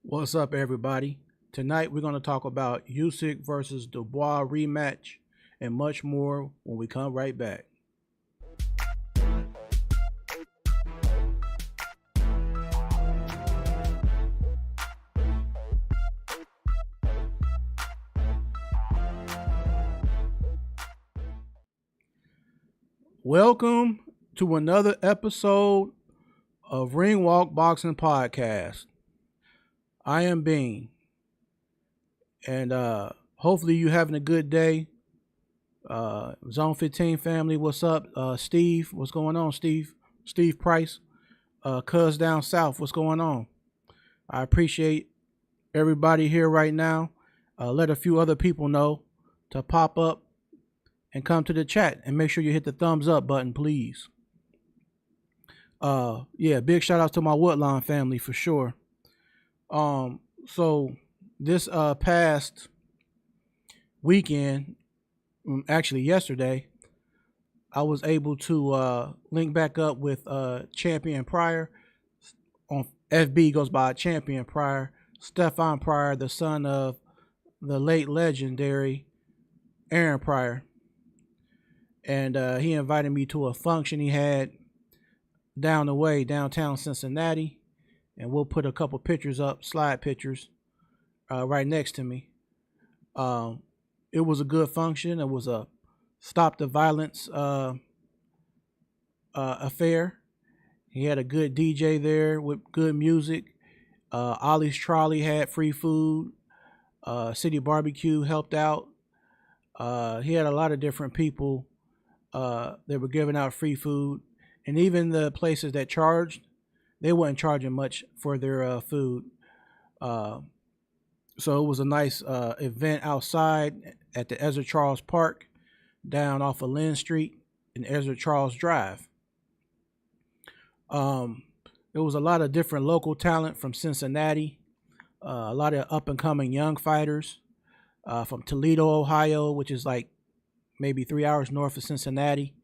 What's up, everybody? Tonight we're going to talk about Usyk versus Dubois rematch and much more when we come right back. Welcome to another episode of Ring Walk Boxing Podcast. I am Bean, and hopefully you having a good day. Zone 15 family, what's up? Steve, what's going on, Steve? Steve Price, Cuz down south, what's going on? I appreciate everybody here right now. Let a few other people know to pop up and come to the chat, and make sure you hit the thumbs up button, please. Big shout out to my Woodlawn family for sure. So this past weekend, actually yesterday, I was able to link back up with Champion Pryor. On FB goes by Champion Pryor, Stefan Pryor, the son of the late legendary Aaron Pryor. And he invited me to a function he had down the way, downtown Cincinnati. And we'll put a couple pictures up, slide pictures, right next to me. It was a good function. It was a stop the violence affair. He had a good DJ there with good music. Ollie's Trolley had free food. City Barbecue helped out. He had a lot of different people that were giving out free food. And even the places that charged, they wasn't charging much for their food. So it was a nice event outside at the Ezra Charles Park down off of Lynn Street and Ezra Charles Drive. There was a lot of different local talent from Cincinnati, a lot of up-and-coming young fighters from Toledo, Ohio, which is like maybe 3 hours north of Cincinnati.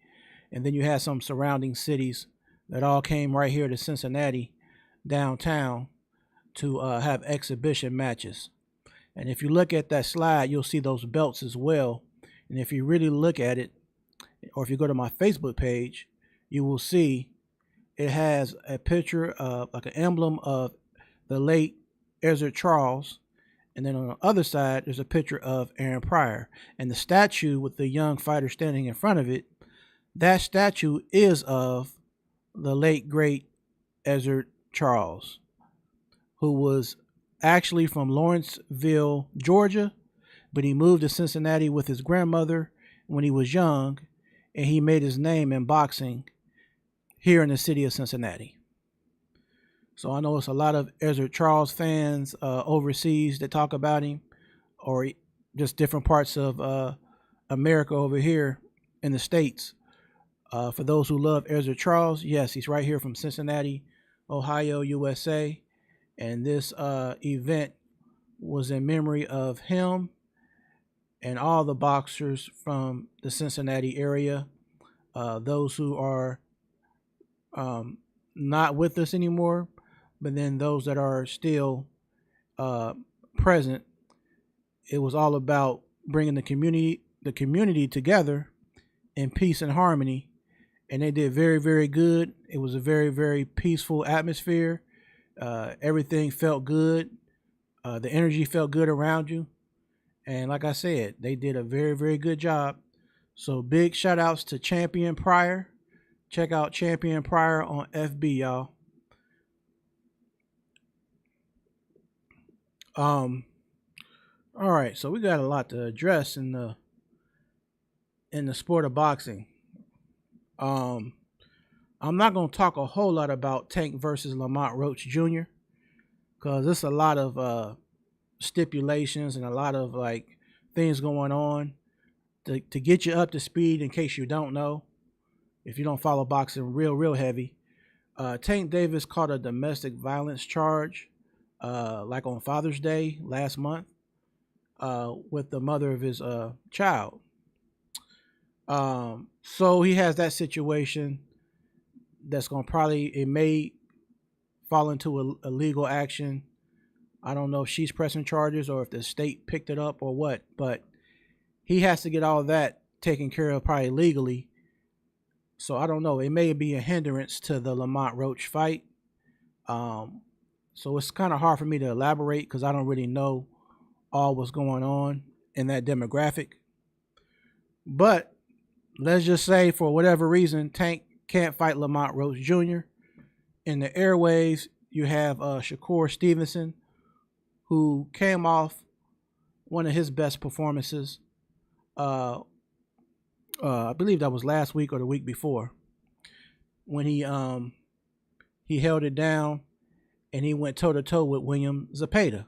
And then you had some surrounding cities that all came right here to Cincinnati downtown to have exhibition matches. And if you look at that slide, you'll see those belts as well. And if you really look at it, or if you go to my Facebook page, you will see it has a picture of like an emblem of the late Ezra Charles. And then on the other side, there's a picture of Aaron Pryor. And the statue with the young fighter standing in front of it, that statue is of the late, great Ezra Charles, who was actually from Lawrenceville, Georgia, but he moved to Cincinnati with his grandmother when he was young, and he made his name in boxing here in the city of Cincinnati. So I know it's a lot of Ezra Charles fans overseas that talk about him, or just different parts of America over here in the States. For those who love Ezra Charles, yes, he's right here from Cincinnati, Ohio, USA. And this event was in memory of him and all the boxers from the Cincinnati area. Those who are not with us anymore, but then those that are still present. It was all about bringing the community together in peace and harmony. And they did very, very good. It was a very, very peaceful atmosphere. Everything felt good. The energy felt good around you. And like I said, they did a very, very good job. So big shout outs to Champion Pryor. Check out Champion Pryor on FB, y'all. All right, so we got a lot to address in the sport of boxing. I'm not going to talk a whole lot about Tank versus Lamont Roach Jr. because there's a lot of stipulations and a lot of like things going on to get you up to speed in case you don't know. If you don't follow boxing real heavy, Tank Davis caught a domestic violence charge like on Father's Day last month with the mother of his child. So he has that situation that's going to it may fall into a legal action I don't know if she's pressing charges or if the state picked it up or what, but he has to get all that taken care of probably legally. So I don't know. It may be a hindrance to the Lamont Roach fight. Um, so it's kind of hard for me to elaborate because I don't really know all what's going on in that demographic. But let's just say for whatever reason, Tank can't fight Lamont Roach Jr. In the airways, you have Shakur Stevenson, who came off one of his best performances. I believe that was last week or the week before, when he held it down and he went toe to toe with William Cepeda.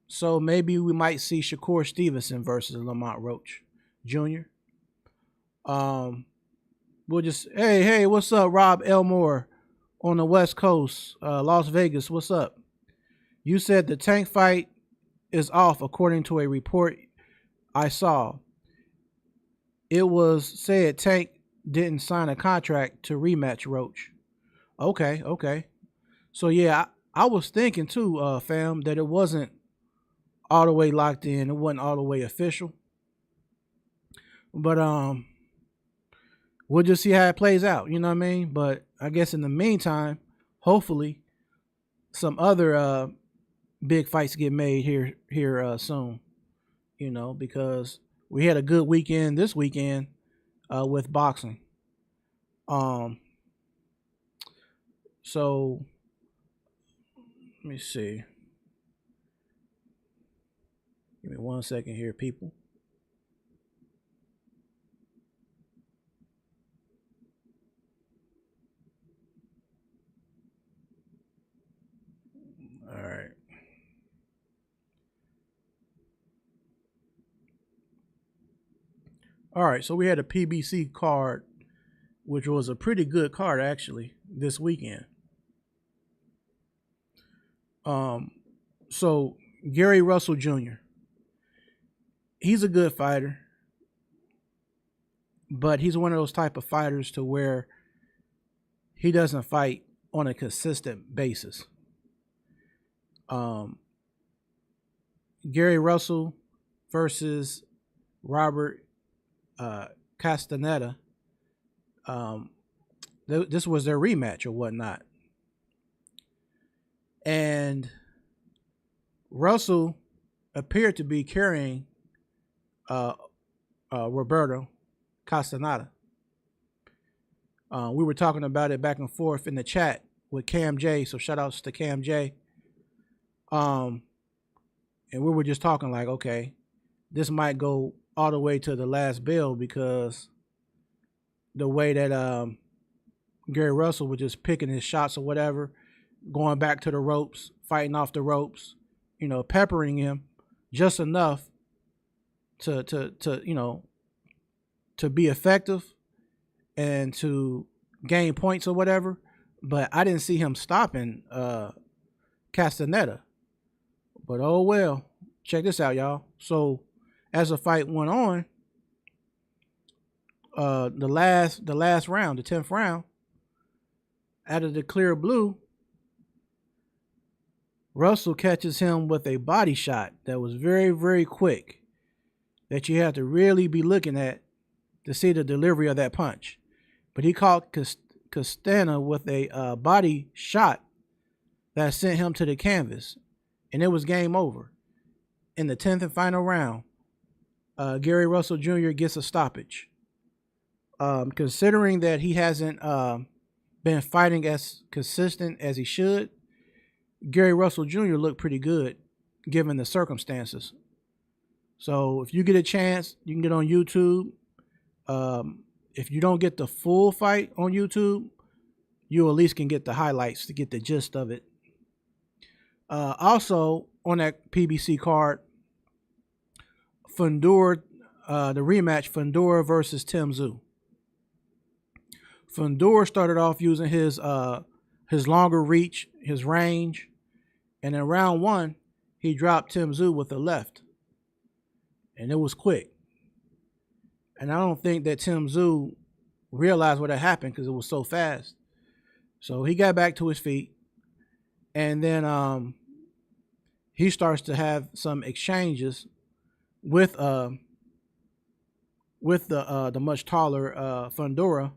So maybe we might see Shakur Stevenson versus Lamont Roach Jr. We'll just hey, what's up, Rob Elmore on the West Coast, Las Vegas? What's up? You said the Tank fight is off according to a report I saw. It was said Tank didn't sign a contract to rematch Roach. Okay. So yeah, I was thinking too, fam, that it wasn't all the way locked in. It wasn't all the way official. But we'll just see how it plays out. You know what I mean? But I guess in the meantime, hopefully, some other big fights get made here soon. You know, because we had a good weekend this weekend with boxing. So let me see. Give me 1 second here, people. All right. All right, so we had a PBC card, which was a pretty good card actually this weekend. So Gary Russell Jr. He's a good fighter, but he's one of those type of fighters to where he doesn't fight on a consistent basis. Gary Russell versus Robert Castaneda. This was their rematch or whatnot. And Russell appeared to be carrying Roberto Castaneda. We were talking about it back and forth in the chat with Cam J. So shout outs to Cam J. And we were just talking like, okay, this might go all the way to the last bell because the way that Gary Russell was just picking his shots or whatever, going back to the ropes, fighting off the ropes, you know, peppering him just enough to you know, to be effective and to gain points or whatever. But I didn't see him stopping Castaneda. But oh well. Check this out, y'all. So as the fight went on, the last round, the 10th round, out of the clear blue, Russell catches him with a body shot that was very, very quick, that you have to really be looking at to see the delivery of that punch. But he caught Castaneda with a body shot that sent him to the canvas, and it was game over. In the 10th and final round, Gary Russell Jr. gets a stoppage. Considering that he hasn't been fighting as consistent as he should, Gary Russell Jr. looked pretty good given the circumstances. So if you get a chance, you can get on YouTube. If you don't get the full fight on YouTube, you at least can get the highlights to get the gist of it. Also, on that PBC card, Fundora, the rematch, Fundora versus Tszyu. Fundora started off using his longer reach, his range, and in round one, he dropped Tszyu with the left, and it was quick. And I don't think that Tszyu realized what had happened because it was so fast. So he got back to his feet, And then he starts to have some exchanges with the much taller Fundora,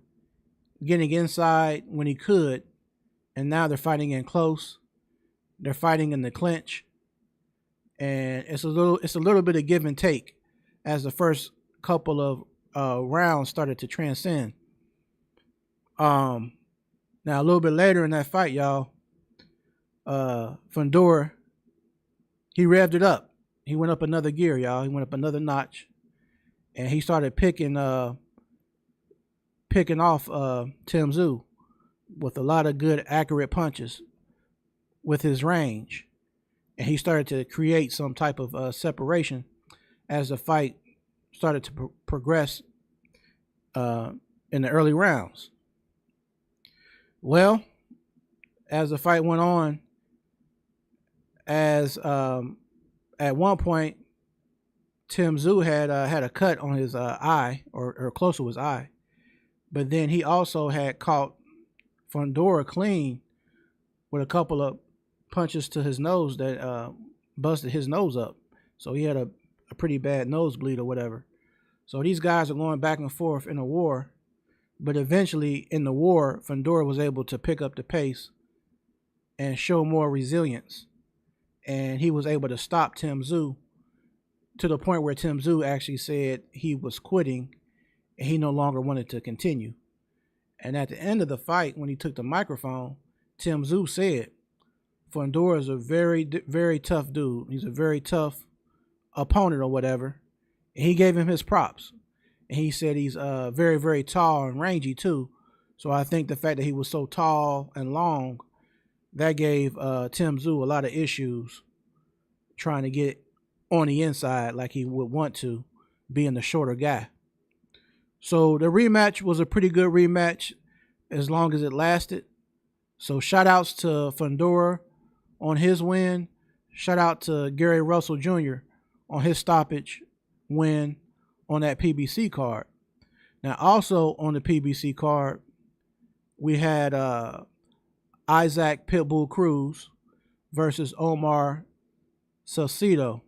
getting inside when he could, and now they're fighting in close. They're fighting in the clinch, and it's a little bit of give and take as the first couple of rounds started to transcend. Now a little bit later in that fight, y'all, Fundora, he revved it up. He went up another gear, y'all. He went up another notch, and he started picking off Tszyu with a lot of good, accurate punches with his range, and he started to create some type of separation as the fight started to progress in the early rounds. Well, as the fight went on, as at one point, Tszyu had a cut on his eye, or close to his eye, but then he also had caught Fundora clean with a couple of punches to his nose that busted his nose up. So he had a pretty bad nosebleed or whatever. So these guys are going back and forth in a war, but eventually in the war, Fundora was able to pick up the pace and show more resilience. And he was able to stop Tszyu to the point where Tszyu actually said he was quitting and he no longer wanted to continue. And at the end of the fight, when he took the microphone, Tszyu said, Fundora is a very, very tough dude. He's a very tough opponent or whatever. And he gave him his props. And he said he's very, very tall and rangy too. So I think the fact that he was so tall and long, that gave Tszyu a lot of issues trying to get on the inside like he would want to, being the shorter guy. So the rematch was a pretty good rematch as long as it lasted. So shout outs to Fundora on his win. Shout out to Gary Russell Jr. on his stoppage win on that PBC card. Now also on the PBC card, we had Isaac Pitbull Cruz versus Omar Salcido.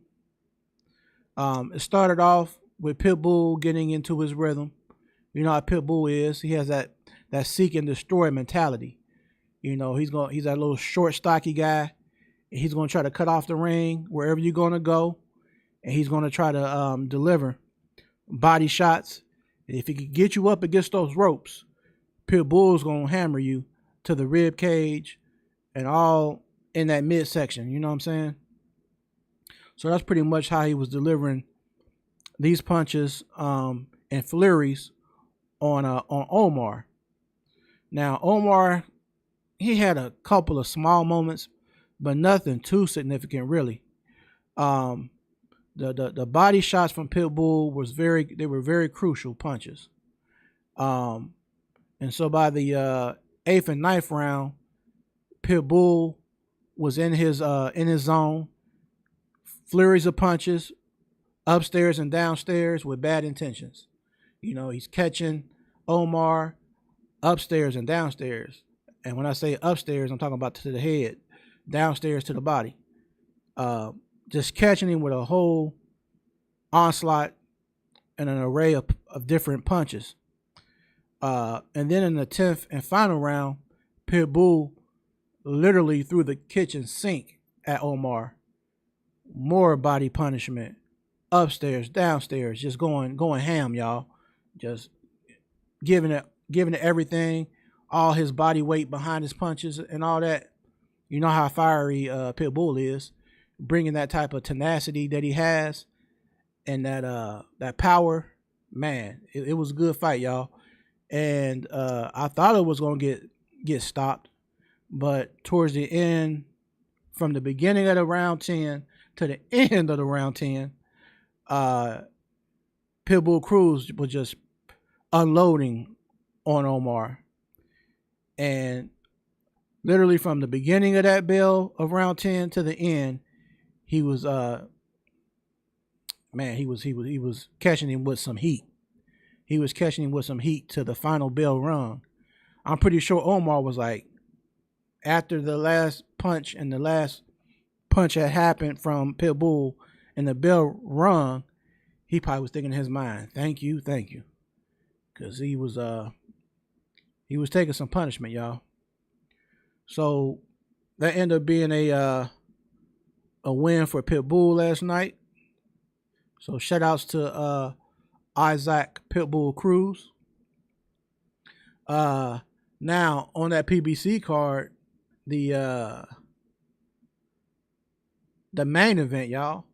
It started off with Pitbull getting into his rhythm. You know how Pitbull is. He has that seek and destroy mentality. You know, he's that little short, stocky guy. And he's going to try to cut off the ring wherever you're going to go. And he's going to try to deliver body shots. And if he can get you up against those ropes, Pitbull's going to hammer you to the rib cage and all in that midsection. You know what I'm saying? So that's pretty much how he was delivering these punches and flurries on Omar. Now, Omar, he had a couple of small moments, but nothing too significant, really. The body shots from Pitbull were very crucial punches. And so by the 8th and 9th round, Pitbull was in his zone. Flurries of punches, upstairs and downstairs with bad intentions. You know, he's catching Omar upstairs and downstairs. And when I say upstairs, I'm talking about to the head, downstairs to the body. Just catching him with a whole onslaught and an array of different punches. And then in the 10th and final round, Pitbull literally threw the kitchen sink at Omar. More body punishment, upstairs, downstairs, just going ham, y'all. Just giving it everything, all his body weight behind his punches and all that. You know how fiery Pitbull is, bringing that type of tenacity that he has and that power. Man, it was a good fight, y'all. And I thought it was gonna get stopped, but towards the end, from the beginning of the round 10 to the end of the round 10, Pitbull Cruz was just unloading on Omar. And literally from the beginning of that bell of round 10 to the end, he was he was catching him with some heat. He was catching him with some heat to the final bell rung. I'm pretty sure Omar was like, after the last punch and the last punch had happened from Pitbull and the bell rung, he probably was thinking in his mind, thank you, because he was taking some punishment, y'all. So that ended up being a win for Pitbull last night. So shout outs to Isaac Pitbull Cruz. Now on that PBC card, the main event, y'all,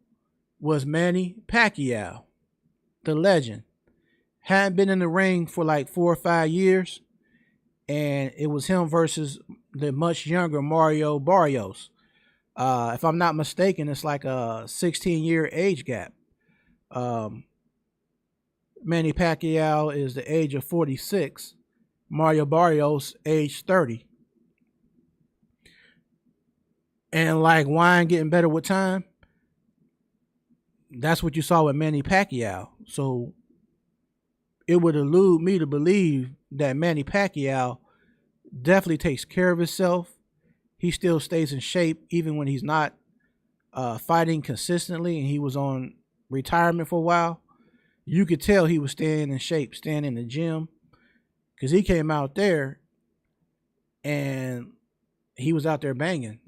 was Manny Pacquiao, the legend. Hadn't been in the ring for like 4 or 5 years, and it was him versus the much younger Mario Barrios. If I'm not mistaken, it's like a 16-year age gap. Manny Pacquiao is the age of 46. Mario Barrios, age 30. And like wine getting better with time, that's what you saw with Manny Pacquiao. So it would elude me to believe that Manny Pacquiao definitely takes care of himself. He still stays in shape even when he's not fighting consistently, and he was on retirement for a while. You could tell he was staying in shape, staying in the gym, because he came out there and he was out there banging.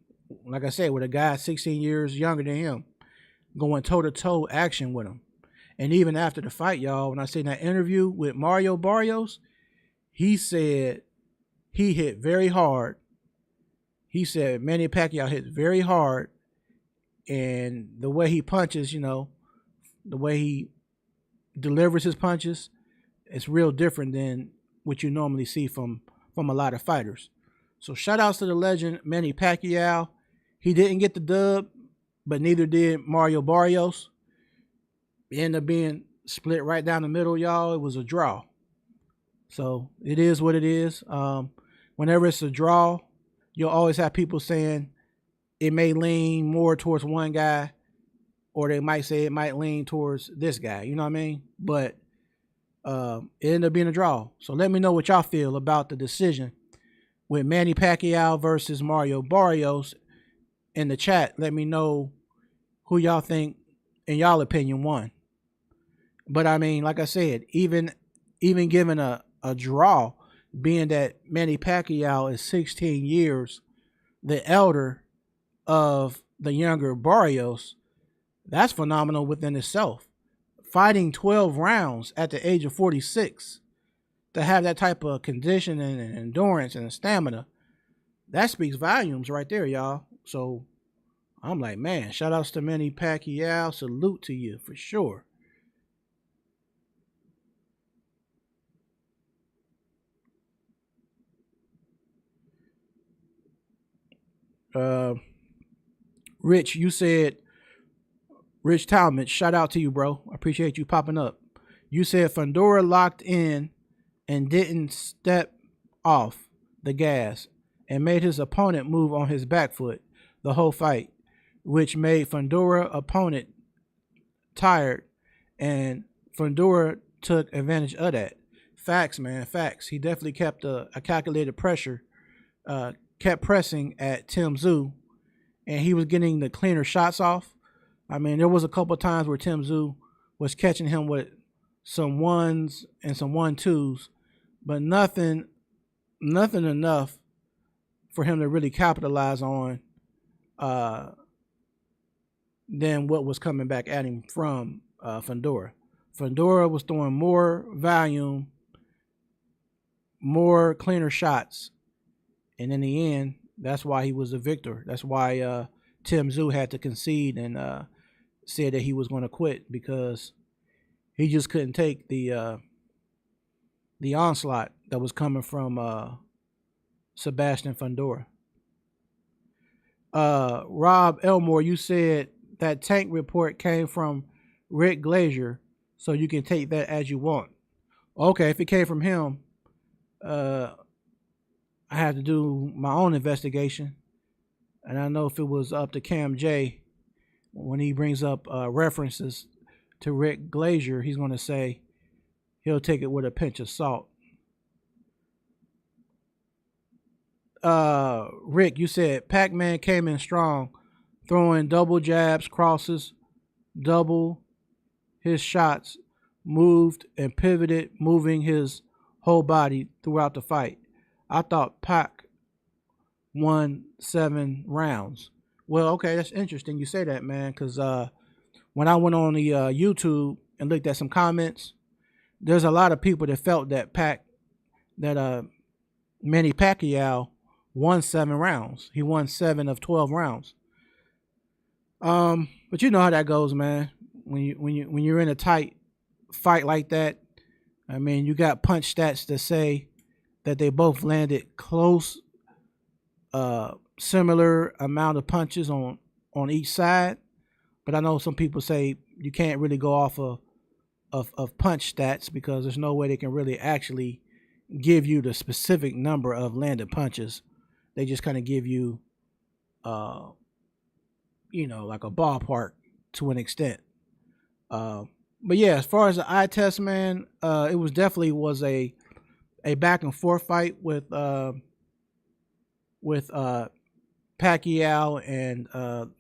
Like I said, with a guy 16 years younger than him, going toe-to-toe action with him. And even after the fight, y'all, when I seen that interview with Mario Barrios, he said he hit very hard. He said Manny Pacquiao hit very hard, and the way he punches, the way he delivers his punches, it's real different than what you normally see from a lot of fighters. So shout outs to the legend Manny Pacquiao. He didn't get the dub, but neither did Mario Barrios. It ended up being split right down the middle, y'all. It was a draw. So it is what it is. Whenever it's a draw, you'll always have people saying it may lean more towards one guy, or they might say it might lean towards this guy. You know what I mean? But it ended up being a draw. So let me know what y'all feel about the decision with Manny Pacquiao versus Mario Barrios in the chat. Let me know who y'all think, in y'all opinion, won. But I mean, like I said, even given a draw, being that Manny Pacquiao is 16 years the elder of the younger Barrios, that's phenomenal within itself. Fighting 12 rounds at the age of 46, to have that type of condition and endurance and stamina, that speaks volumes right there, y'all. So I'm like, man, shout outs to Manny Pacquiao. Salute to you for sure. Rich, you said, Rich Talmadge, shout out to you, bro. I appreciate you popping up. You said Fundora locked in and didn't step off the gas and made his opponent move on his back foot the whole fight, which made Fundora opponent tired, and Fundora took advantage of that. Facts, man, facts. He definitely kept a calculated pressure, kept pressing at Tszyu, and he was getting the cleaner shots off. I mean, there was a couple of times where Tszyu was catching him with some ones and some 1-2s, but nothing enough for him to really capitalize on than what was coming back at him from Fundora. Fundora was throwing more volume, more cleaner shots, and in the end, that's why he was the victor. That's why Tszyu had to concede and said that he was going to quit, because he just couldn't take the onslaught that was coming from Sebastian Fundora. Rob Elmore, you said that tank report came from Rick Glazier, so you can take that as you want. Okay, if it came from him, I had to do my own investigation, and I know if it was up to Cam J, when he brings up references to Rick Glazier, he's going to say he'll take it with a pinch of salt. Rick, you said Pac-Man came in strong, throwing double jabs, crosses, double his shots, moved and pivoted, moving his whole body throughout the fight. I thought Pac won 7 rounds. Well, okay, that's interesting you say that, man, because when I went on the YouTube and looked at some comments, there's a lot of people that felt that Manny Pacquiao won 7 rounds. He won 7 of 12 rounds. But you know how that goes, man. When you're in a tight fight like that, I mean, you got punch stats that say that they both landed close, similar amount of punches on each side. But I know some people say you can't really go off of punch stats because there's no way they can really actually give you the specific number of landed punches. They just kind of give you, like a ballpark to an extent. But yeah, as far as the eye test, man, it was definitely was a back and forth fight with Pacquiao and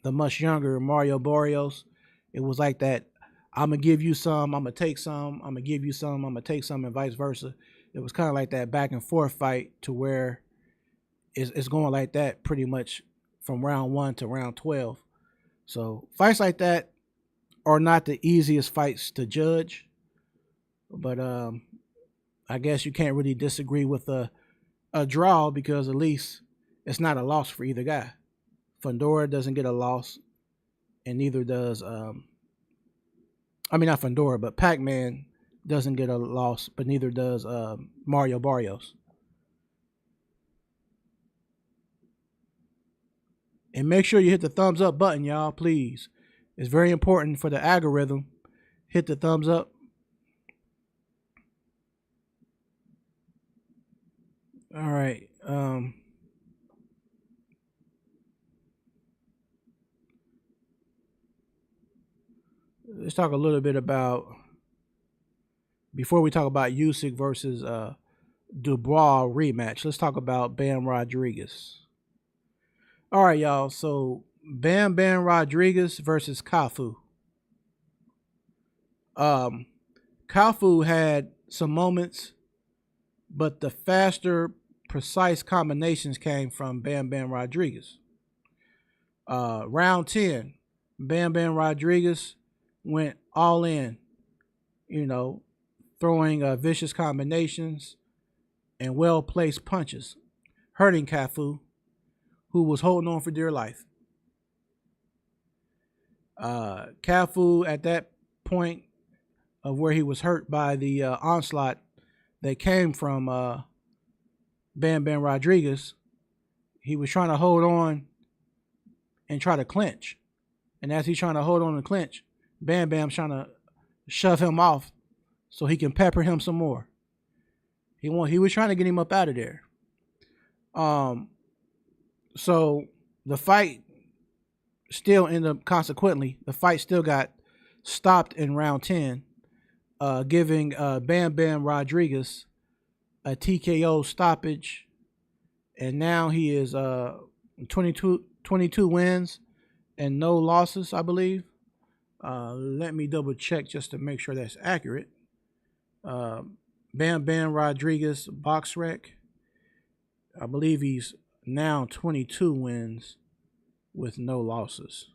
the much younger Mario Barrios. It was like that. I'm gonna give you some. I'm gonna take some. I'm gonna give you some. I'm gonna take some, and vice versa. It was kind of like that back and forth fight to where it's going like that pretty much from round 1 to round 12. So fights like that are not the easiest fights to judge, but I guess you can't really disagree with a draw because at least it's not a loss for either guy. Fundora doesn't get a loss, and neither does not Fundora, but Pac-Man doesn't get a loss, but neither does Mario Barrios. And make sure you hit the thumbs up button, y'all, please. It's very important for the algorithm. Hit the thumbs up. All right. Let's talk a little bit about, before we talk about Usyk versus Dubois rematch, let's talk about Bam Rodriguez. All right, y'all. So Bam Rodriguez versus Cafu. Cafu had some moments, but the faster, precise combinations came from Bam Rodriguez. Round 10, Bam Rodriguez went all in, throwing vicious combinations and well-placed punches, hurting Cafu, who was holding on for dear life. Cafu, at that point of where he was hurt by the onslaught that came from Bam Rodriguez, he was trying to hold on and try to clinch. And as he's trying to hold on and clinch, Bam's trying to shove him off so he can pepper him some more. He was trying to get him up out of there. So the fight still ended up, consequently, the fight still got stopped in round 10, giving Bam Rodriguez a TKO stoppage. And now he is 22 wins and no losses, I believe. Let me double check just to make sure that's accurate. Bam Rodriguez box rec. I believe he's now 22 wins with no losses.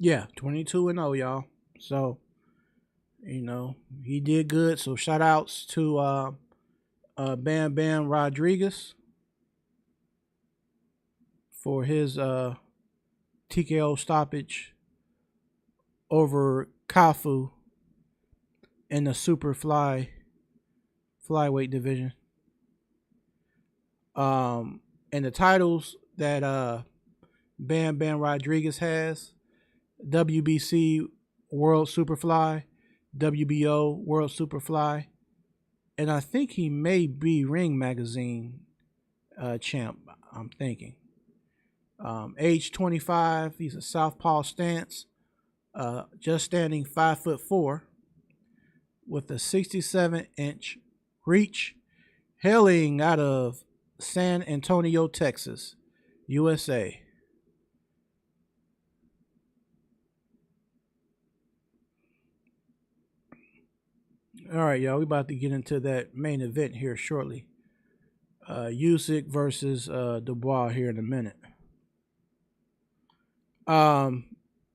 Yeah, 22-0, y'all. So, he did good. So shout outs to Bam Rodriguez for his TKO stoppage over Cafu in the super flyweight division. And the titles that Bam Rodriguez has, WBC World Superfly, WBO World Superfly, and I think he may be Ring Magazine champ. I'm thinking. Age 25, he's a southpaw stance, just standing 5'4", with a 67-inch reach, hailing out of San Antonio, Texas, USA. All right, y'all, we about to get into that main event here shortly. Usyk versus Dubois here in a minute.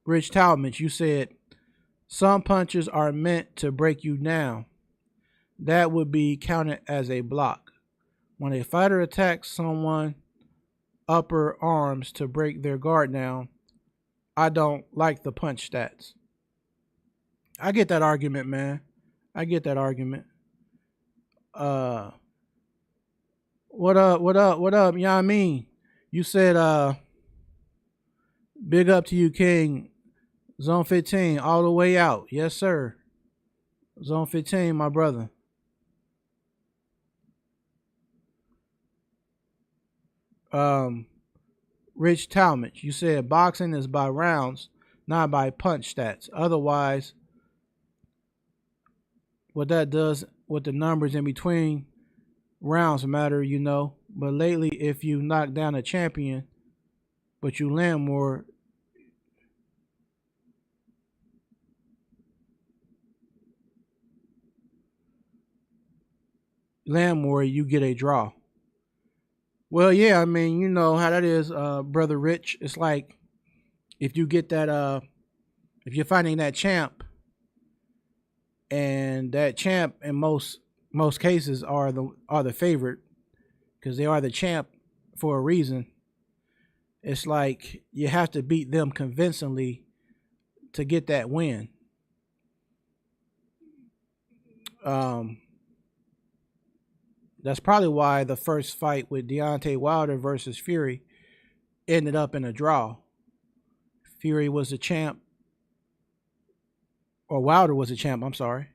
Rich Talmadge, you said some punches are meant to break you down. That would be counted as a block. When a fighter attacks someone upper arms to break their guard down, I don't like the punch stats. I get that argument, man. I get that argument. What up? What up? What up? You know what I mean? You said big up to you, King. Zone 15, all the way out. Yes, sir. Zone 15, my brother. Rich Talmadge, you said boxing is by rounds, not by punch stats. Otherwise, what that does with the numbers in between rounds matter, you know. But lately, if you knock down a champion, but you land more, you get a draw. Well, yeah, I mean, you know how that is, brother Rich. It's like if you get that, if you're fighting that champ, and that champ in most cases are the favorite because they are the champ for a reason. It's like you have to beat them convincingly to get that win. That's probably why the first fight with Deontay Wilder versus Fury ended up in a draw. Fury was the champ, or Wilder was the champ, I'm sorry,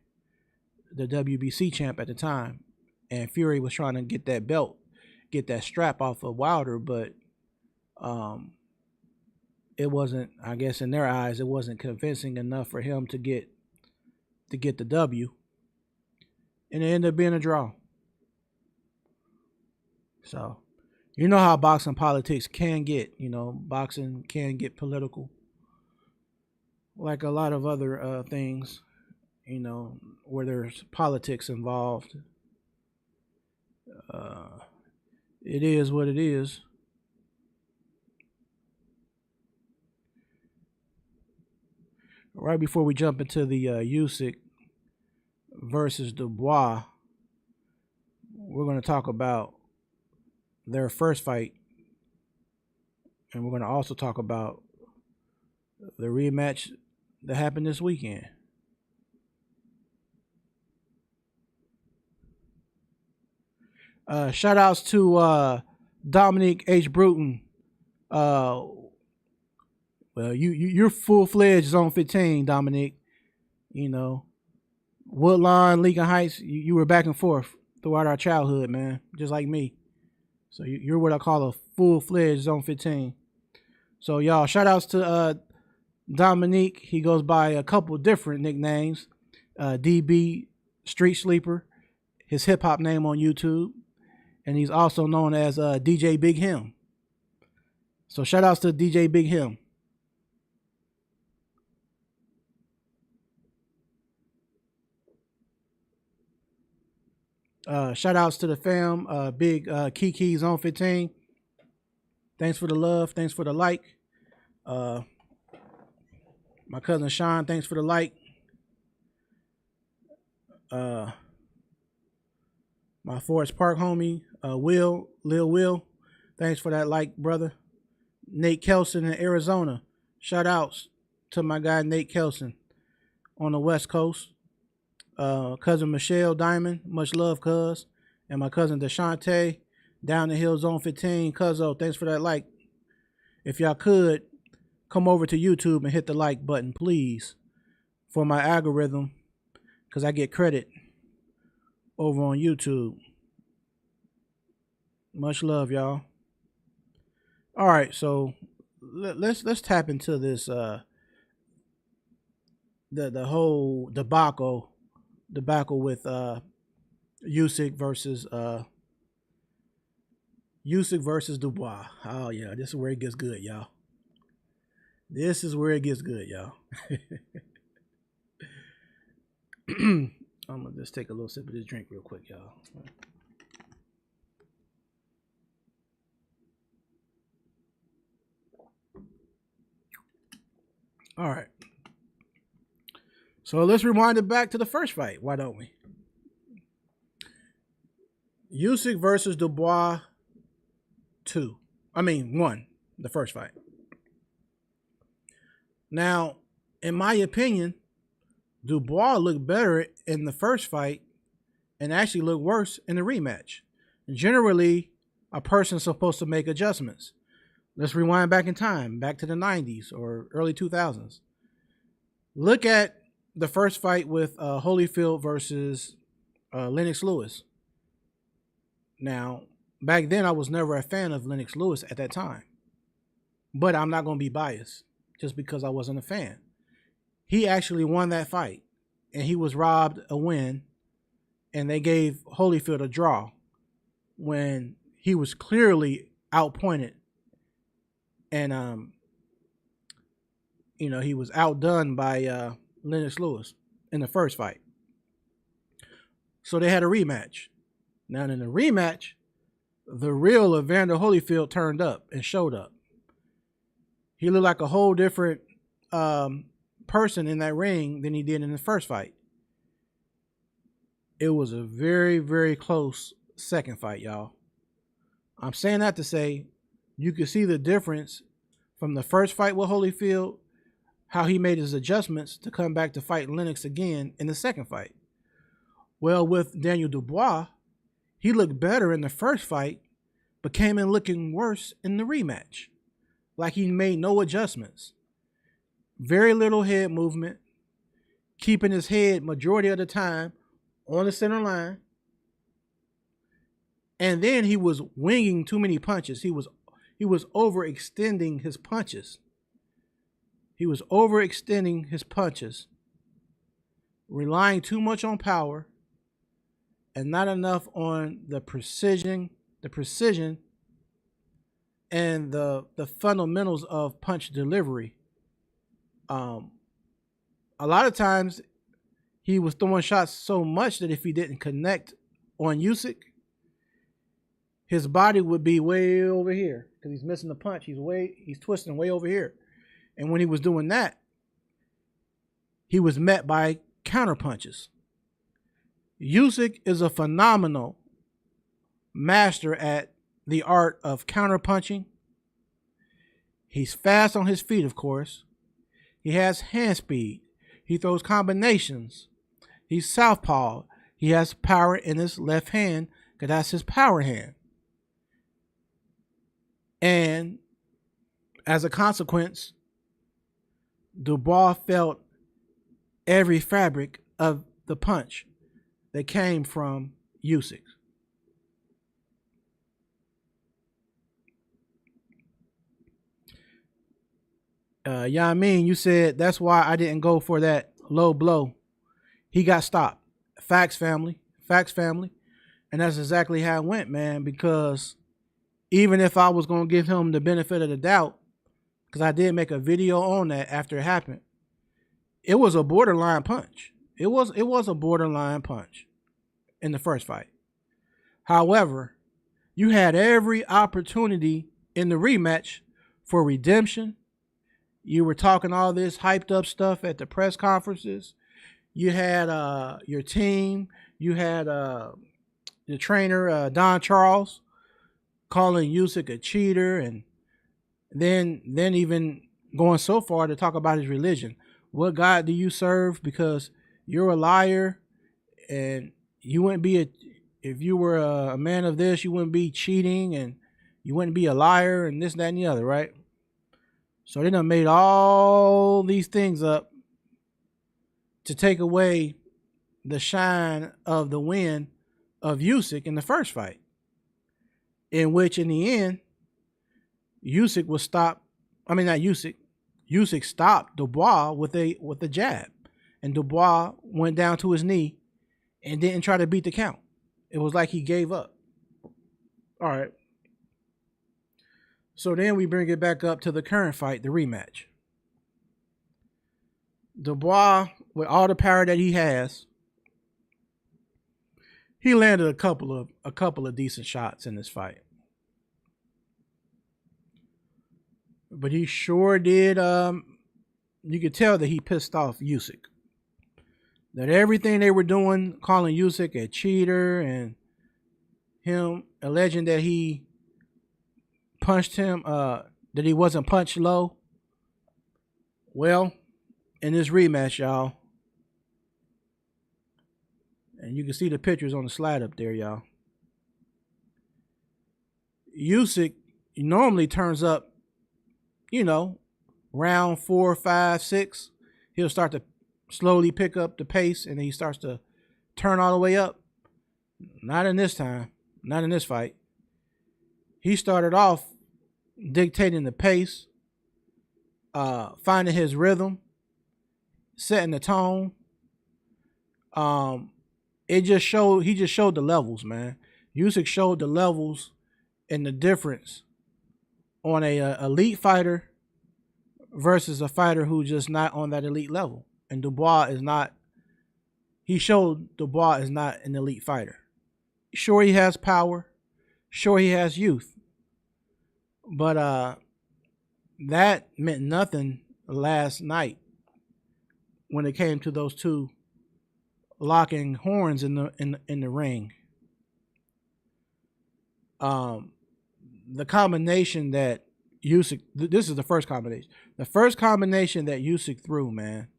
the WBC champ at the time. And Fury was trying to get that belt, get that strap off of Wilder, but it wasn't, I guess in their eyes, it wasn't convincing enough for him to get the W. And it ended up being a draw. So, you know how boxing politics can get, you know, boxing can get political. Like a lot of other things, you know, where there's politics involved. It is what it is. Right before we jump into the Usyk versus Dubois, we're going to talk about their first fight, and we're going to also talk about the rematch that happened this weekend. Shout outs to Dominique H. Bruton. Well, you're full-fledged Zone 15, Dominique. You know, Woodlawn, Lincoln Heights, you were back and forth throughout our childhood, man, just like me. So you're what I call a full-fledged Zone 15. So, y'all, shout outs to Dominique. He goes by a couple different nicknames. DB Street Sleeper, his hip-hop name on YouTube. And he's also known as DJ Big Him. So shout outs to DJ Big Him. Shout outs to the fam. Big Kiki Zone 15. Thanks for the love. Thanks for the like. My cousin Sean, thanks for the like. My Forest Park homie, Lil Will, thanks for that like, brother. Nate Kelson in Arizona, shout outs to my guy Nate Kelson on the West Coast. Cousin Michelle Diamond, much love, cuz. And my cousin Deshante, down the hill, Zone 15. Cuzzo, thanks for that like. If y'all could, come over to YouTube and hit the like button, please, for my algorithm, because I get credit over on YouTube. Much love, y'all. All right, so let's tap into this the whole debacle with Usyk versus Dubois. Oh yeah, this is where it gets good, y'all. This is where it gets good, y'all. I'm gonna just take a little sip of this drink real quick, y'all. All right. So let's rewind it back to the first fight. Why don't we? Usyk versus Dubois 1, the first fight. Now, in my opinion, Dubois looked better in the first fight and actually looked worse in the rematch. Generally, a person's supposed to make adjustments. Let's rewind back in time, back to the 90s or early 2000s. Look at the first fight with Holyfield versus Lennox Lewis. Now, back then, I was never a fan of Lennox Lewis at that time. But I'm not going to be biased just because I wasn't a fan. He actually won that fight, and he was robbed a win, and they gave Holyfield a draw when he was clearly outpointed, and he was outdone by Lennox Lewis in the first fight. So they had a rematch. Now in the rematch, the real Evander Holyfield turned up and showed up. He looked like a whole different person in that ring than he did in the first fight. It was a very, very close second fight, y'all. I'm saying that to say you could see the difference from the first fight with Holyfield, how he made his adjustments to come back to fight Lennox again in the second fight. Well, with Daniel Dubois, he looked better in the first fight, but came in looking worse in the rematch. Like he made no adjustments. Very little head movement, keeping his head majority of the time on the center line. And then he was winging too many punches. He was overextending his punches. Relying too much on power and not enough on the precision and the fundamentals of punch delivery. A lot of times he was throwing shots so much that if he didn't connect on Usyk, his body would be way over here because he's missing the punch. He's twisting way over here. And when he was doing that, he was met by counter punches. Usyk is a phenomenal master at the art of counter punching. He's fast on his feet, of course. He has hand speed. He throws combinations. He's southpaw. He has power in his left hand because that's his power hand. And as a consequence, Dubois felt every fabric of the punch that came from Usyk. You said that's why I didn't go for that low blow. He got stopped. Facts, family. And that's exactly how it went, man, because even if I was going to give him the benefit of the doubt, because I did make a video on that after it happened, it was a borderline punch. It was a borderline punch in the first fight. However, you had every opportunity in the rematch for redemption. You were talking all this hyped up stuff at the press conferences. You had your team. You had the trainer, Don Charles, calling Usyk a cheater, and then even going so far to talk about his religion. What God do you serve? Because you're a liar, and you wouldn't be if you were a man of this, you wouldn't be cheating, and you wouldn't be a liar, and this, that, and the other, right? So they done made all these things up to take away the shine of the win of Usyk in the first fight, in which in the end, Usyk was stopped. I mean, not Usyk. Usyk stopped Dubois with a jab, and Dubois went down to his knee and didn't try to beat the count. It was like he gave up. All right. So then we bring it back up to the current fight, the rematch. Dubois, with all the power that he has, he landed a couple of decent shots in this fight. But he sure did. You could tell that he pissed off Usyk. That everything they were doing, calling Usyk a cheater and him alleging that he punched him, that he wasn't punched low. Well, in this rematch, y'all, and you can see the pictures on the slide up there, y'all. Usyk normally turns up, round 4, 5, 6. He'll start to slowly pick up the pace, and then he starts to turn all the way up. Not in this time. Not in this fight. He started off dictating the pace, finding his rhythm, setting the tone. He just showed the levels, man. Usyk showed the levels and the difference on a elite fighter versus a fighter who's just not on that elite level. And Dubois is not. He showed Dubois is not an elite fighter. Sure, he has power. Sure, he has youth. But that meant nothing last night when it came to those two locking horns in the ring. The combination that Usyk, this is the first combination. The first combination that Usyk threw, man,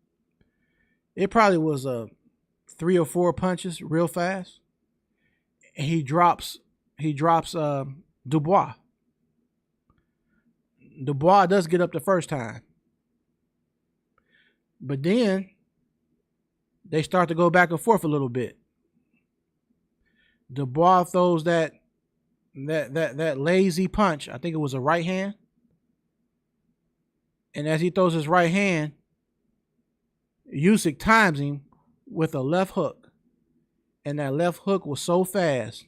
it probably was 3 or 4 punches real fast. And he drops Dubois. Dubois does get up the first time. But then they start to go back and forth a little bit. Dubois throws that lazy punch. I think it was a right hand. And as he throws his right hand, Usyk times him with a left hook. And that left hook was so fast,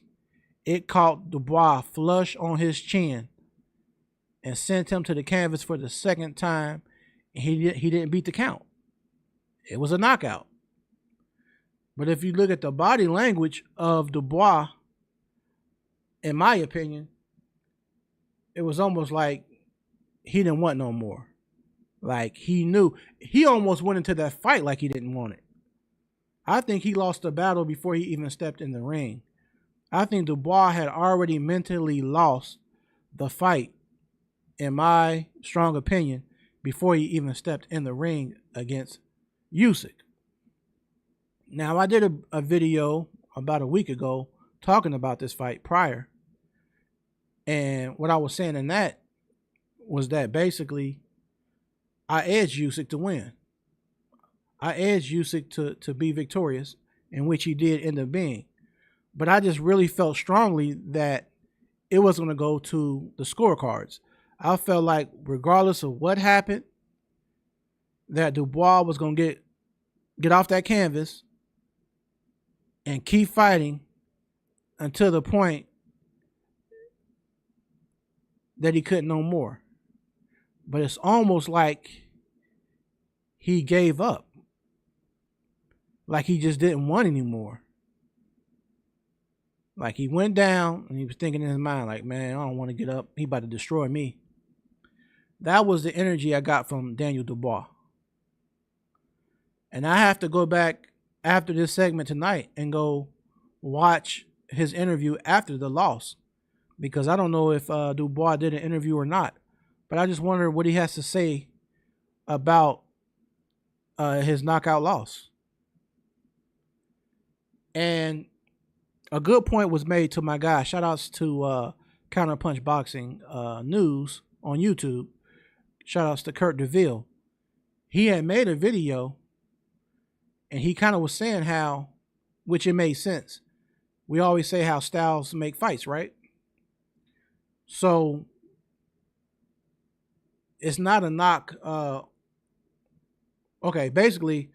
it caught Dubois flush on his chin and sent him to the canvas for the second time. And he didn't beat the count. It was a knockout. But if you look at the body language of Dubois, in my opinion, it was almost like he didn't want no more. Like he knew. He almost went into that fight like he didn't want it. I think he lost the battle before he even stepped in the ring. I think Dubois had already mentally lost the fight, in my strong opinion, before he even stepped in the ring against Usyk. Now, I did a video about a week ago talking about this fight prior. And what I was saying in that was that basically I edged Usyk to win. I edged Usyk to be victorious, in which he did end up being. But I just really felt strongly that it was going to go to the scorecards. I felt like regardless of what happened, that Dubois was going to get off that canvas and keep fighting until the point that he couldn't no more. But it's almost like he gave up. Like he just didn't want anymore. Like he went down and he was thinking in his mind, like, man, I don't want to get up. He about to destroy me. That was the energy I got from Daniel Dubois. And I have to go back after this segment tonight and go watch his interview after the loss. Because I don't know if Dubois did an interview or not. But I just wonder what he has to say about his knockout loss. And a good point was made to my guy. Shout outs to Counterpunch Boxing News on YouTube. Shout outs to Kurt DeVille. He had made a video and he kind of was saying how, which it made sense. We always say how styles make fights, right? So it's not a knock. Okay, basically,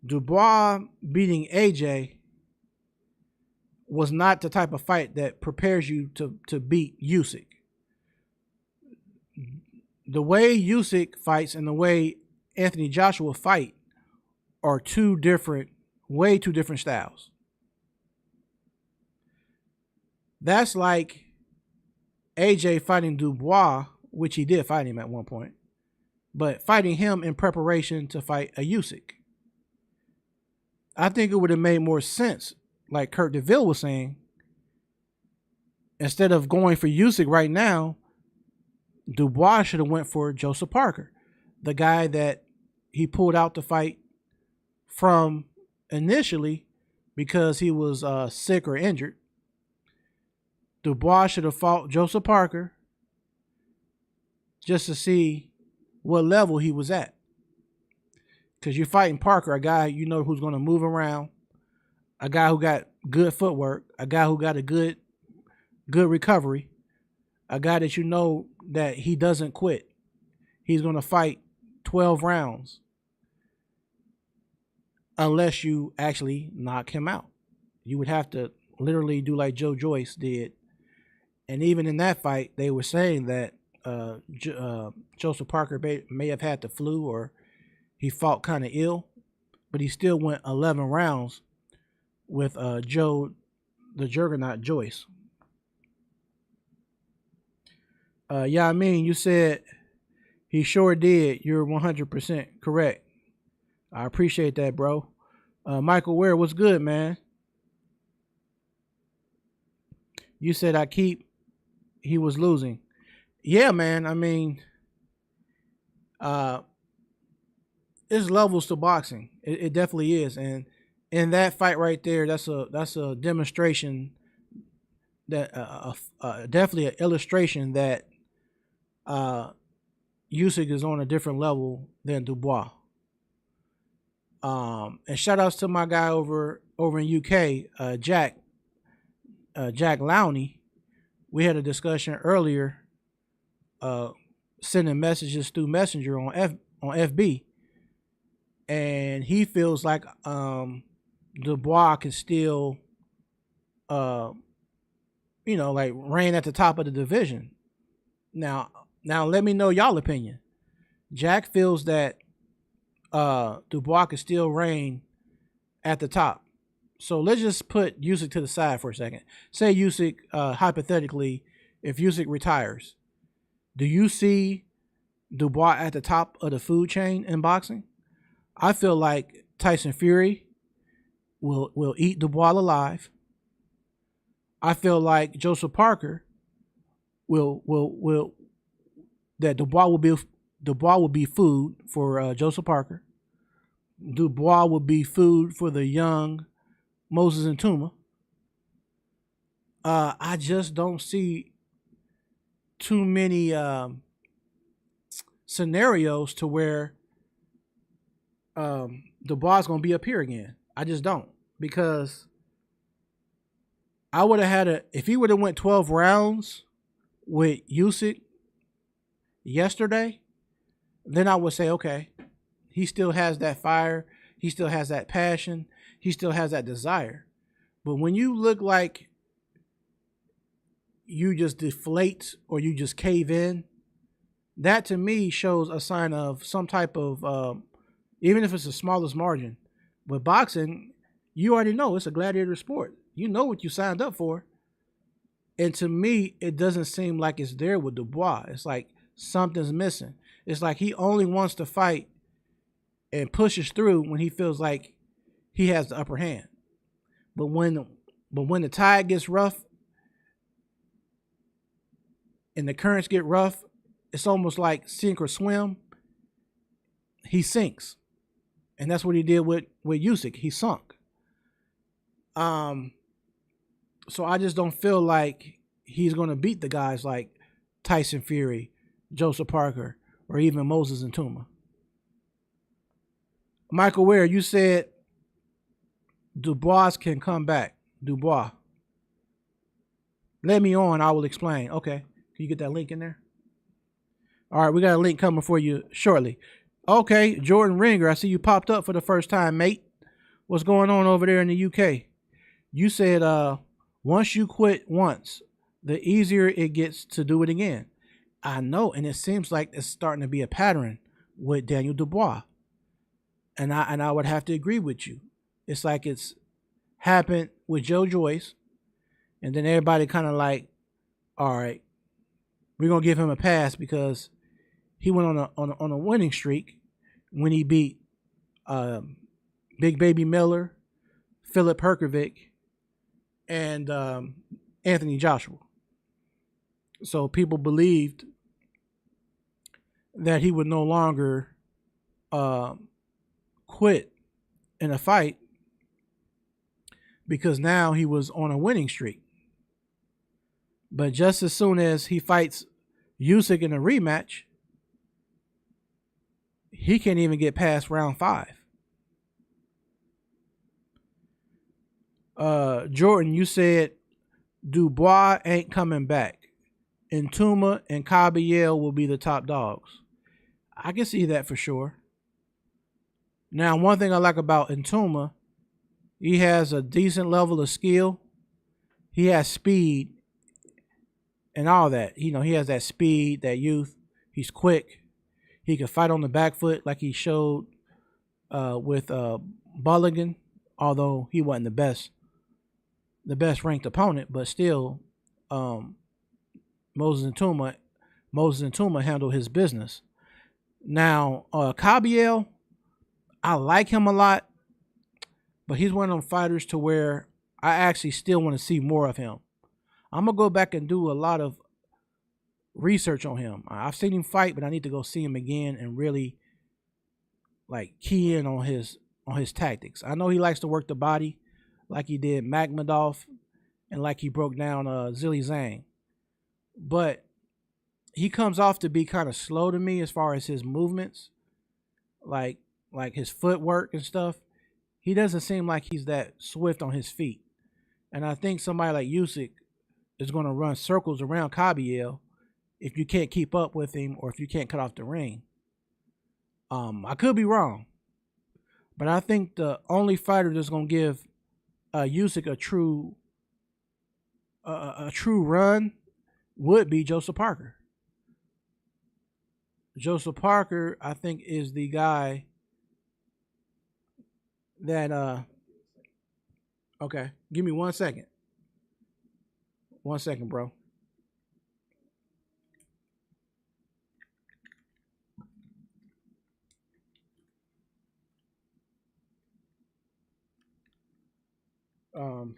Dubois beating AJ was not the type of fight that prepares you to beat Usyk. The way Usyk fights and the way Anthony Joshua fight are way two different styles. That's like AJ fighting Dubois, which he did fight him at one point, but fighting him in preparation to fight a Usyk. I think it would have made more sense, like Kurt DeVille was saying, instead of going for Usyk right now, Dubois should have went for Joseph Parker, the guy that he pulled out the fight from initially because he was sick or injured. Dubois should have fought Joseph Parker just to see what level he was at. Because you're fighting Parker, a guy you know who's going to move around, a guy who got good footwork, a guy who got a good recovery, a guy that you know that he doesn't quit. He's going to fight 12 rounds unless you actually knock him out. You would have to literally do like Joe Joyce did. And even in that fight, they were saying that Joseph Parker may have had the flu or he fought kind of ill, but he still went 11 rounds with Joe, the Juggernaut Joyce. Yeah, I mean, you said he sure did. You're 100% correct. I appreciate that, bro. Michael Ware, what's good, man? You said he was losing. Yeah, man. I mean, it's levels to boxing. It definitely is. And in that fight right there, that's a demonstration that definitely an illustration that Usyk is on a different level than Dubois. And shout outs to my guy over in UK, Jack Lowney. We had a discussion earlier, sending messages through Messenger on FB, and he feels like Dubois can still, like reign at the top of the division. Now let me know y'all opinion. Jack feels that Dubois can still reign at the top. So let's just put Usyk to the side for a second. Say Usyk, hypothetically, if Usyk retires, do you see Dubois at the top of the food chain in boxing? I feel like Tyson Fury will eat Dubois alive. I feel like Joseph Parker that Dubois will be food for Joseph Parker. Dubois will be food for the young Moses and Tuma. I just don't see too many scenarios to where Dubois is going to be up here again. I just don't, because I would have had if he would have went 12 rounds with Usyk yesterday, then I would say, okay, he still has that fire, he still has that passion, he still has that desire. But when you look like you just deflate or you just cave in, that to me shows a sign of some type of, even if it's the smallest margin. But boxing, you already know it's a gladiator sport. You know what you signed up for. And to me, it doesn't seem like it's there with Dubois. It's like something's missing. It's like he only wants to fight and pushes through when he feels like he has the upper hand. But when the tide gets rough and the currents get rough, it's almost like sink or swim. He sinks. And that's what he did with Usyk. He sunk. So I just don't feel like he's going to beat the guys like Tyson Fury, Joseph Parker, or even Moses and Tuma. Michael Ware, you said Dubois can come back. Dubois. Let me on, I will explain. Okay. Can you get that link in there? All right, we got a link coming for you shortly. Okay, Jordan Ringer, I see you popped up for the first time, mate. What's going on over there in the UK? You said once you quit once, the easier it gets to do it again. I know, and it seems like it's starting to be a pattern with Daniel Dubois. And I would have to agree with you. It's like it's happened with Joe Joyce, and then everybody kind of like, all right, we're gonna give him a pass because he went on a winning streak when he beat Big Baby Miller, Philip Herkovic, and Anthony Joshua. So people believed that he would no longer quit in a fight because now he was on a winning streak. But just as soon as he fights Usyk in a rematch, he can't even get past round 5. Jordan, you said Dubois ain't coming back. Ntuma and Caballero will be the top dogs. I can see that for sure. Now, one thing I like about Ntuma, he has a decent level of skill. He has speed and all that. You know, he has that speed, that youth. He's quick. He can fight on the back foot like he showed with Mulligan, although he wasn't the best ranked opponent, but still, Moses Ntuma handled his business. Now, Caballero, I like him a lot, but he's one of them fighters to where I actually still want to see more of him. I'm gonna go back and do a lot of research on him. I've seen him fight, but I need to go see him again and really like key in on his tactics. I know he likes to work the body like he did Magmadov and like he broke down Zilly Zhang. But he comes off to be kind of slow to me as far as his movements, like his footwork and stuff. He doesn't seem like he's that swift on his feet. And I think somebody like Usyk is going to run circles around Caballero if you can't keep up with him or if you can't cut off the ring. I could be wrong, but I think the only fighter that's going to give Usyk a true run would be Joseph Parker. Joseph Parker, I think, is the guy that okay, give me 1 second. 1 second, bro. Um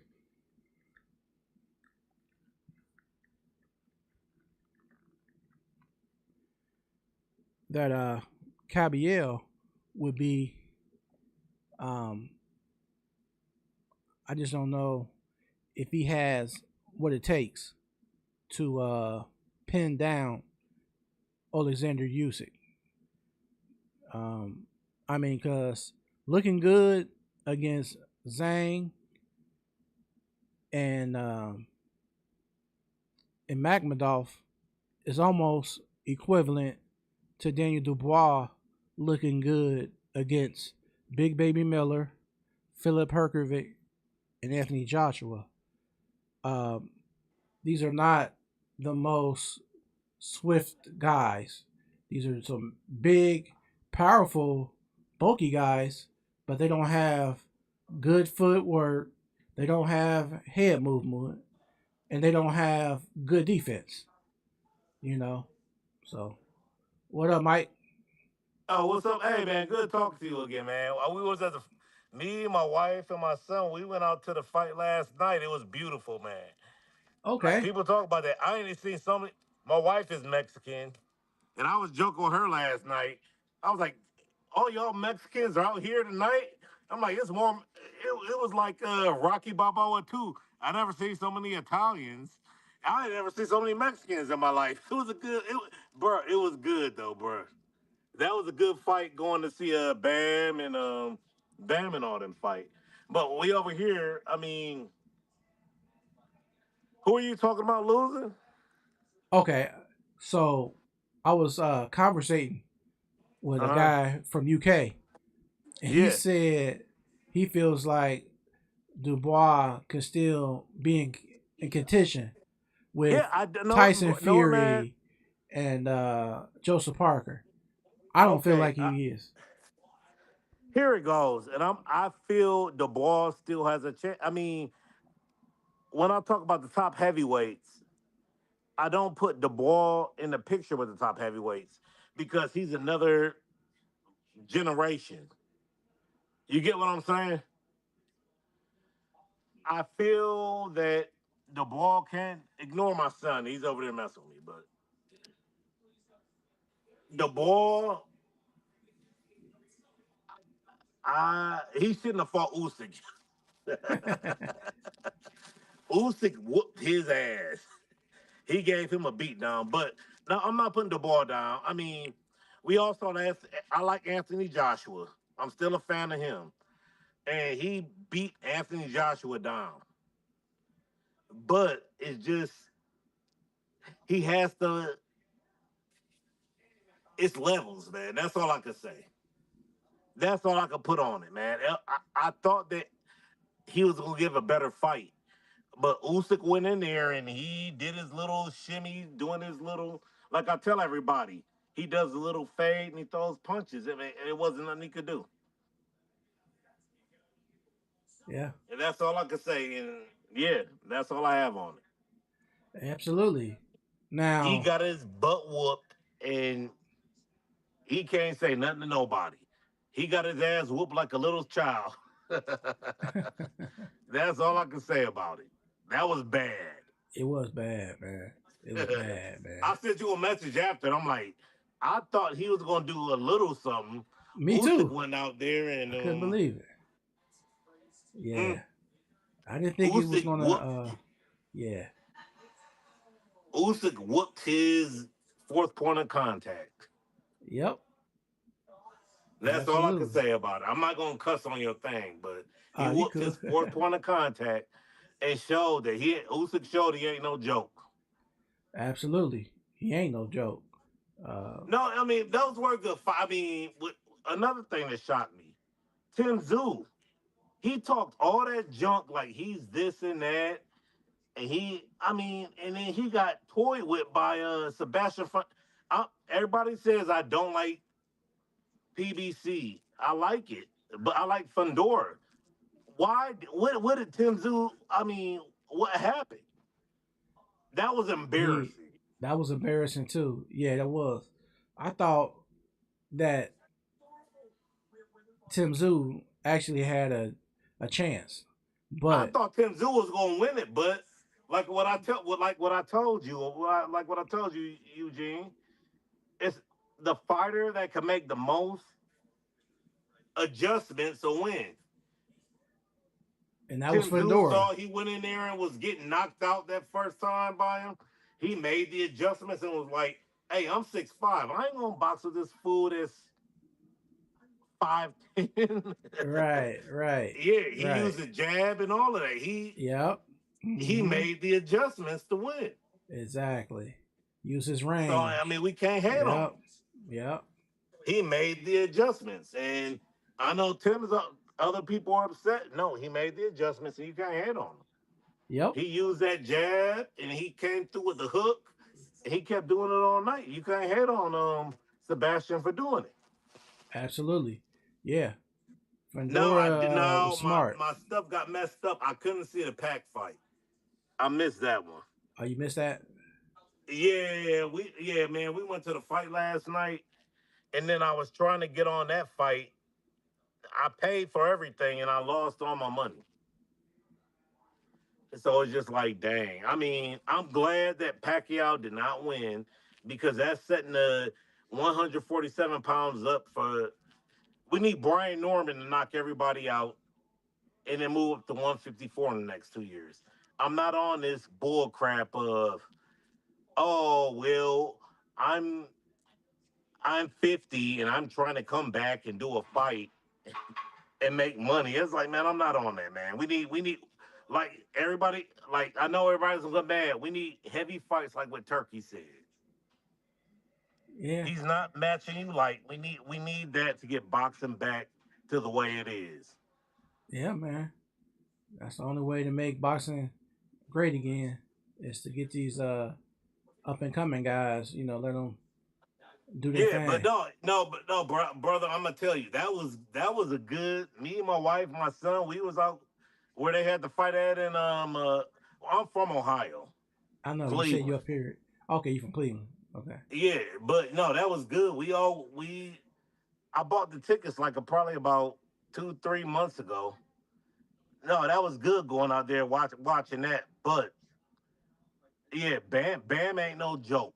that Caballero would be I just don't know if he has what it takes to pin down Alexander Usyk. I mean, because looking good against Zhang and Magmadov is almost equivalent to Daniel Dubois looking good against Big Baby Miller, Philip Herkovic, and Anthony Joshua. These are not the most swift guys. These are some big, powerful, bulky guys, but they don't have good footwork. They don't have head movement, and they don't have good defense. You know. So, what up, Mike? Oh, what's up? Hey, man, good talking to you again, man. We was at the, me, my wife, and my son. We went out to the fight last night. It was beautiful, man. Like Okay. people talk about that. I ain't seen so many. My wife is Mexican, and I was joking with her last night. I was like, "All y'all Mexicans are out here tonight." I'm like, "It's warm." It was like Rocky Balboa too. I never seen so many Italians. I ain't never seen so many Mexicans in my life. It was a good, bro. It was good though, bro. That was a good fight going to see Bam and all them fight. But we over here, I mean, who are you talking about losing? Okay, so I was conversating with Uh a huh. guy from UK, and he Yeah. said he feels like Dubois can still be in contention Yeah, with no, Tyson no, man. Fury and Joseph Parker. I don't feel Okay, like he is. here it goes. And I feel the ball still has a chance. I mean, when I talk about the top heavyweights, I don't put the ball in the picture with the top heavyweights because he's another generation. You get what I'm saying? I feel that the ball can't ignore my son. He's over there messing with me, but the ball, he shouldn't have fought Usyk. Usyk whooped his ass. He gave him a beat down. But no, I'm not putting the ball down. I mean, we also I like Anthony Joshua. I'm still a fan of him, and he beat Anthony Joshua down. But it's just he has to. It's levels, man. That's all I can say. That's all I could put on it, man. I thought that he was gonna give a better fight, but Usyk went in there and he did his little shimmy, doing his little like I tell everybody, he does a little fade and he throws punches. I mean, it wasn't nothing he could do, Yeah, and that's all I could say. And yeah, that's all I have on it. absolutely. He Now, got his butt whooped, and he can't say nothing to nobody. He got his ass whooped like a little child. That's all I can say about it. That was bad. it was bad, man. It was bad, man. I sent you a message after, and I'm like, I thought he was gonna do a little something. Me Usyk too. went out there and I couldn't believe it. mm, Yeah, I didn't think he was Usyk gonna. whooped Yeah. Usyk whooped his fourth point of contact. Yep. That's all I can Absolutely. say about it. I'm not gonna cuss on your thing, but he You whooped his could. fourth point of contact and showed that Usyk showed he ain't no joke. Absolutely. He ain't no joke. Uh, No, I mean those were good. I mean, another thing that shocked me, Tim Tszyu. He talked all that junk like he's this and that, and I mean, and then he got toy whipped by Sebastian. Everybody says I don't like PBC. I like it, but I like Fundora. Why? What did Tim Tszyu? I mean, what happened? That was he embarrassing. that was embarrassing too. Yeah, that was. I thought that Tim Zoo actually had a chance, I but thought Tim Tszyu was gonna win it, but like what I told you, like what I told you, Eugene, it's the fighter that can make the most adjustments to win. and that was Tim Tszyu Fundora. saw he went in there and was getting knocked out that first time by him. He made the adjustments and was like, "Hey, I'm 6'5". I ain't gonna box with this fool that's 5'10". Right, right, Yeah, he right. used the jab and all of that. Yep. He Hmm. made the adjustments to win. Exactly. Use his So I range. mean, we can't hate on him. Yep. Yep. He made the adjustments, and I know Tim's other people are upset. No, he made the adjustments, and you can't hate on him. Yep. He used that jab, and he came through with the hook. And he kept doing it all night. You can't hate on Sebastian for doing it. Absolutely. Yeah. No, I did. Fundora was No, smart. my stuff got messed up. I couldn't see the pack fight. I missed that one. Oh, you missed that? Yeah, man. We went to the fight last night, and then I was trying to get on that fight. I paid for everything, and I lost all my money. So it's just like, dang. I mean, I'm glad that Pacquiao did not win because that's setting the 147 pounds up for. We need Brian Norman to knock everybody out and then move up to 154 in the next 2 years. I'm not on this bull crap of, oh, well, I'm I'm 50 and I'm trying to come back and do a fight and make money. It's like, man, I'm not on that, man. We need, like everybody, like I know everybody's gonna get mad. We need heavy fights, like what Turkey said. Yeah, He's not matching you. Like we need that to get boxing back to the way it is. yeah, man. That's the only way to make boxing great again is to get these up and coming guys. Let them do their Yeah, but thing. no, brother. I'm gonna tell you that was a good. Me and my wife, my son, we was out where they had the fight at, and I'm from Ohio, I know you said you Cleveland. up here. Okay, you from Cleveland. Okay. Yeah, but no, that was good. I bought the tickets like probably about 2 3 months ago. No, that was good going out there watching that. But yeah, Bam ain't no joke.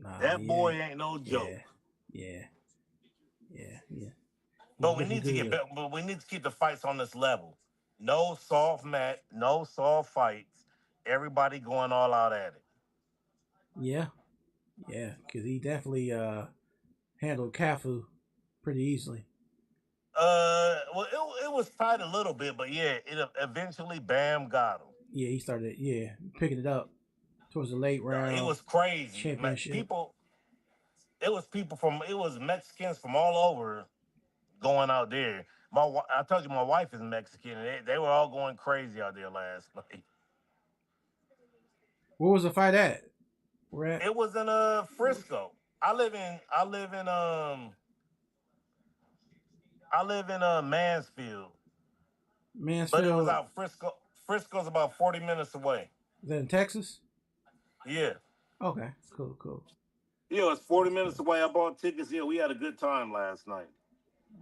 Nah, That he boy ain't. ain't no Yeah, joke. yeah, yeah, yeah. He's But we looking need to get good. back. But we need to keep the fights on this level. No soft match, no soft fights. Everybody going all out at it. Yeah, yeah, because he definitely handled Cafu pretty easily. Well, it was tight a little bit, but yeah, it eventually Bam got him. Yeah, he started. Yeah, picking it up towards the late It rounds, was crazy. championship. It was Mexicans from all over going out there. I told you my wife is Mexican, and they were all going crazy out there last night. Where was the fight at? Where at? It was in Frisco. I live in Mansfield, but it was Mansfield. out Frisco. Frisco's about 40 minutes away. Is that in Texas? Yeah, Okay, cool, cool. yeah, it's 40 minutes Okay, away. I bought tickets. Yeah, we had a good time last night.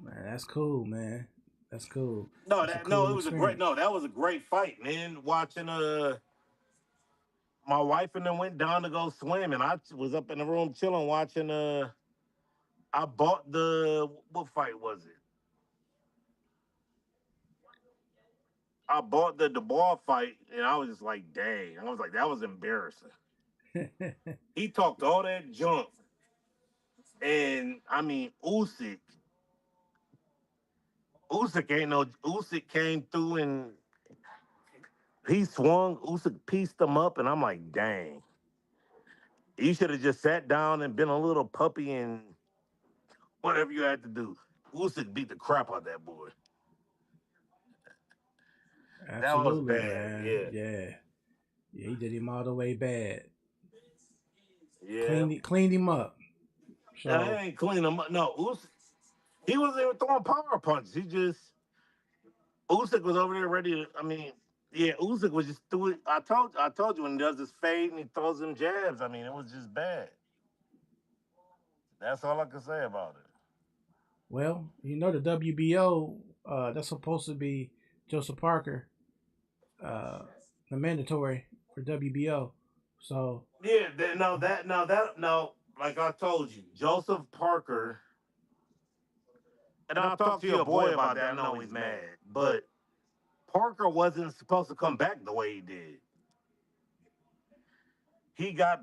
man, that's cool, man. That's cool. No, That's a that no, cool it was a great. experience. No, that was a great fight, man. Watching my wife and then went down to go swim, and I was up in the room chilling watching. I bought the what fight was it? I bought the Dubois fight, and I was just like, dang. I was like, that was embarrassing. He talked all that junk, and I mean, Usyk came through and he swung. Usyk pieced him up, and I'm like, dang. You should have just sat down and been a little puppy and whatever you had to do. Usyk beat the crap out of that boy. That was Absolutely, bad. man. Yeah, Yeah, yeah. He did him all the way bad. yeah. Cleaned him up. I So ain't clean him up. No, Usyk, he wasn't even throwing power punches. He just Usyk was over there ready to. I mean, yeah, Usyk was just doing. I told you when he does his fade and he throws them jabs. I mean, it was just bad. That's all I can say about it. well, the WBO. That's supposed to be Joseph Parker. Uh, the mandatory for WBO. So Yeah, no. Like I told you, Joseph Parker, and And I'll I'll talk talk to to your your boy boy about about that. that. I I know know he's he's mad, mad, but but Parker wasn't supposed to come back the way he did. He got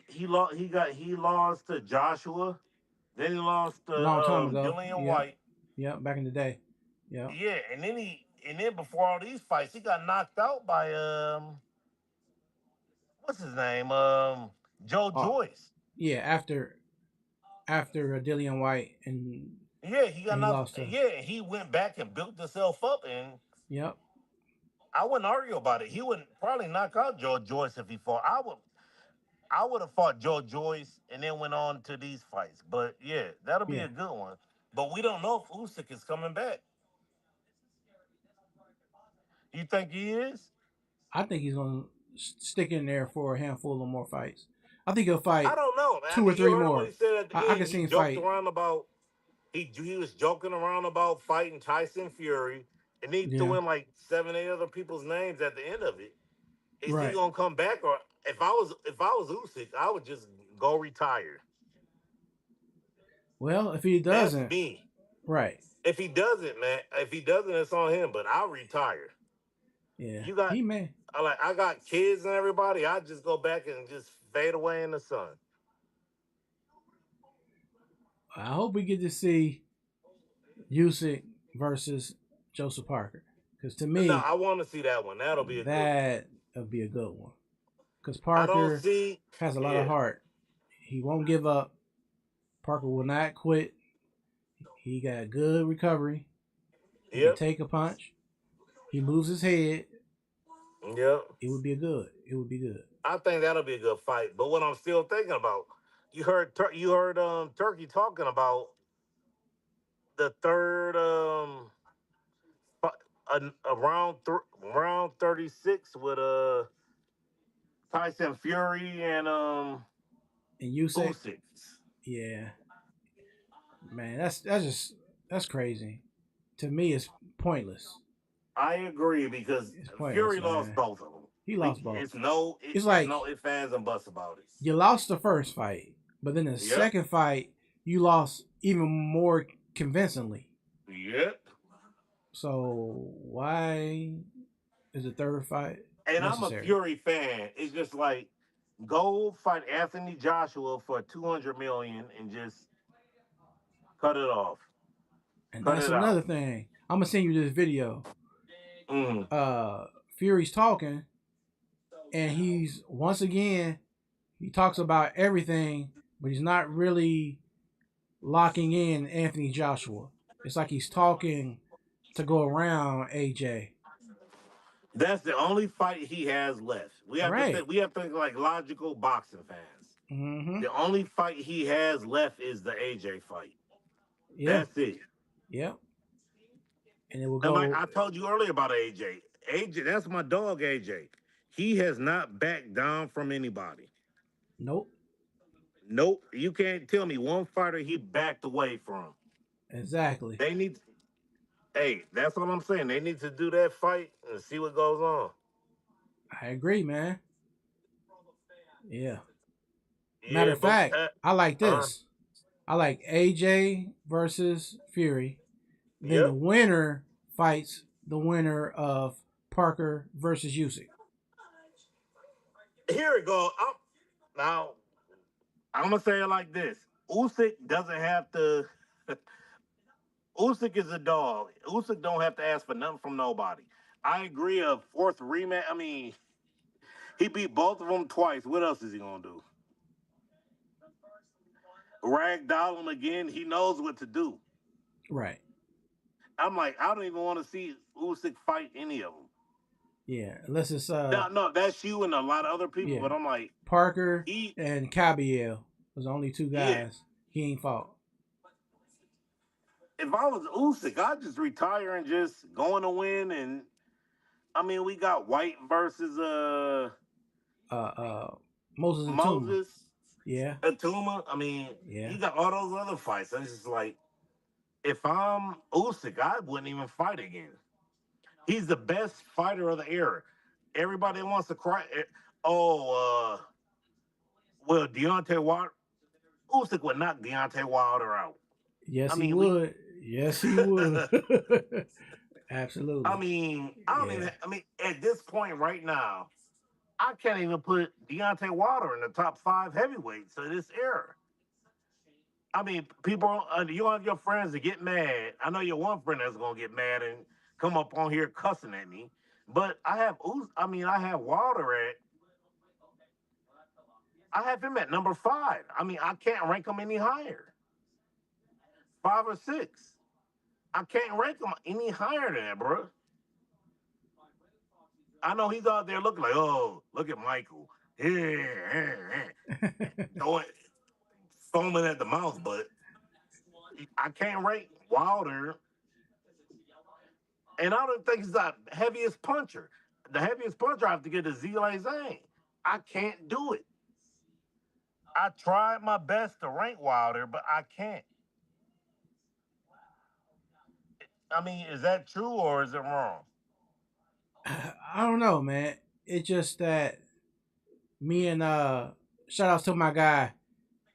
he lost to Joshua, then he lost to long time ago. Dillian Yep. White. Yep. Back in the day. Yep. Yeah, and then before all these fights, he got knocked out by what's his name Joe Oh, Joyce. yeah. After Dillian White Yeah, he got and he knocked. lost to. Yeah, he went back and built himself up, and Yep. I wouldn't argue about it. He would probably knock out Joe Joyce if he fought. I would have fought Joe Joyce and then went on to these fights. But yeah, that'll be Yeah. a good one. But we don't know if Usyk is coming back. You think he is? I think he's gonna stick in there for a handful of more fights. I think he'll I fight don't know, man. I two or mean, you three heard what more. he said at the I can end. see He him joked fight. around about he was joking around about fighting Tyson Fury, and he threw Yeah. in like 7 8 other people's names at the end of it. Is he Right. gonna come back, or if I was Usyk, I would just go retire. Well, if he That's doesn't, me. right. If he doesn't, man, if he doesn't, it's on him. But I'll retire. Yeah. You got He may. I got kids and everybody. I just go back and just fade away in the sun. I hope we get to see Usyk versus Joseph Parker, because to No, me I want to see that one. That'll be a good one. that would be a good one. Because I don't Parker see. has a lot of Yeah. heart. He won't give up. Parker will not quit. He got good recovery. He can Yep. take a punch. He moves his head. Yep. It would be a good. It would be good. I think that'll be a good fight. But what I'm still thinking about, you heard Turkey talking about the third round 36 with Tyson Fury and And Usyk, Usyk. yeah, man, that's crazy. To me, it's pointless. I agree because It's pointless, Fury lost man. both of them. He lost both. It's It's like no ifs ands and buts about it. you lost the first fight, but then the Yep. second fight you lost even more convincingly. Yep. So why is the third fight And I'm a necessary? Fury fan. It's just like go fight Anthony Joshua for 200 million and just cut it off. And Cut that's it another out. thing. I'm gonna send you this video. Mm. Fury's talking, and he's once again he talks about everything, but he's not really locking in Anthony Joshua. It's like he's talking to go around AJ. That's the only fight he has left. We have to Right. think. We have to think like logical boxing fans. Mm-hmm. The only fight he has left is the AJ fight. Yeah. That's it. Yep. And it will And like go. I told you earlier about AJ. AJ, that's my dog. AJ. He has not backed down from anybody. Nope. Nope. You can't tell me one fighter he backed away from. Exactly. They need. Hey, that's what I'm saying. They need to do that fight and see what goes on. I agree, man. Yeah. Matter Yeah, of but fact, I like uh, this. I like AJ versus Fury. Then the yep. winner fights the winner of Parker versus Usyk. Here we go. Now I'm gonna say it like this: Usyk doesn't have to. Usyk is a dog. Usyk don't have to ask for nothing from nobody. I agree. A fourth rematch. I mean, he beat both of them twice. What else is he gonna do? Ragdoll him again? He knows what to do. Right. I'm like, I don't even want to see Usyk fight any of them. Yeah. Unless it's No, that's you and a lot of other people. yeah. But I'm like, Parker he, and Cabiel was the only two yeah. guys he ain't fought. If I was Usyk, I'd just retire and just go on to win. And I mean, we got White versus Uh uh Moses and Tuma. Moses, Yeah. Atuma. I mean, Yeah. you got all those other fights. And it's just like, if I'm Usyk, I wouldn't even fight again. He's the best fighter of the era. Everybody wants to cry. Oh, well, Deontay Wilder. Usyk would knock Deontay Wilder out. Yes I he mean, we. would. Yes he would. I Absolutely. mean, I don't Yeah. even. I mean, at this point right now, I can't even put Deontay Wilder in the top five heavyweights of this era. I mean, people, you have your friends that get mad. I know your one friend that's gonna get mad and come up on here cussing at me. But I have Wilder at. I have him at number five. I mean, I can't rank him any higher. Five or six. I can't rank him any higher than that, bro. I know he's out there looking like, oh, look at Michael. Yeah, throwing, foaming at the mouth, but I can't rank Wilder. And I don't think he's the heaviest puncher. The heaviest puncher I have to get is Zhilei Zhang. I can't do it. I tried my best to rank Wilder, but I can't. I mean, is that true or is it wrong? I don't know, man. It's just that me and shout outs to my guy,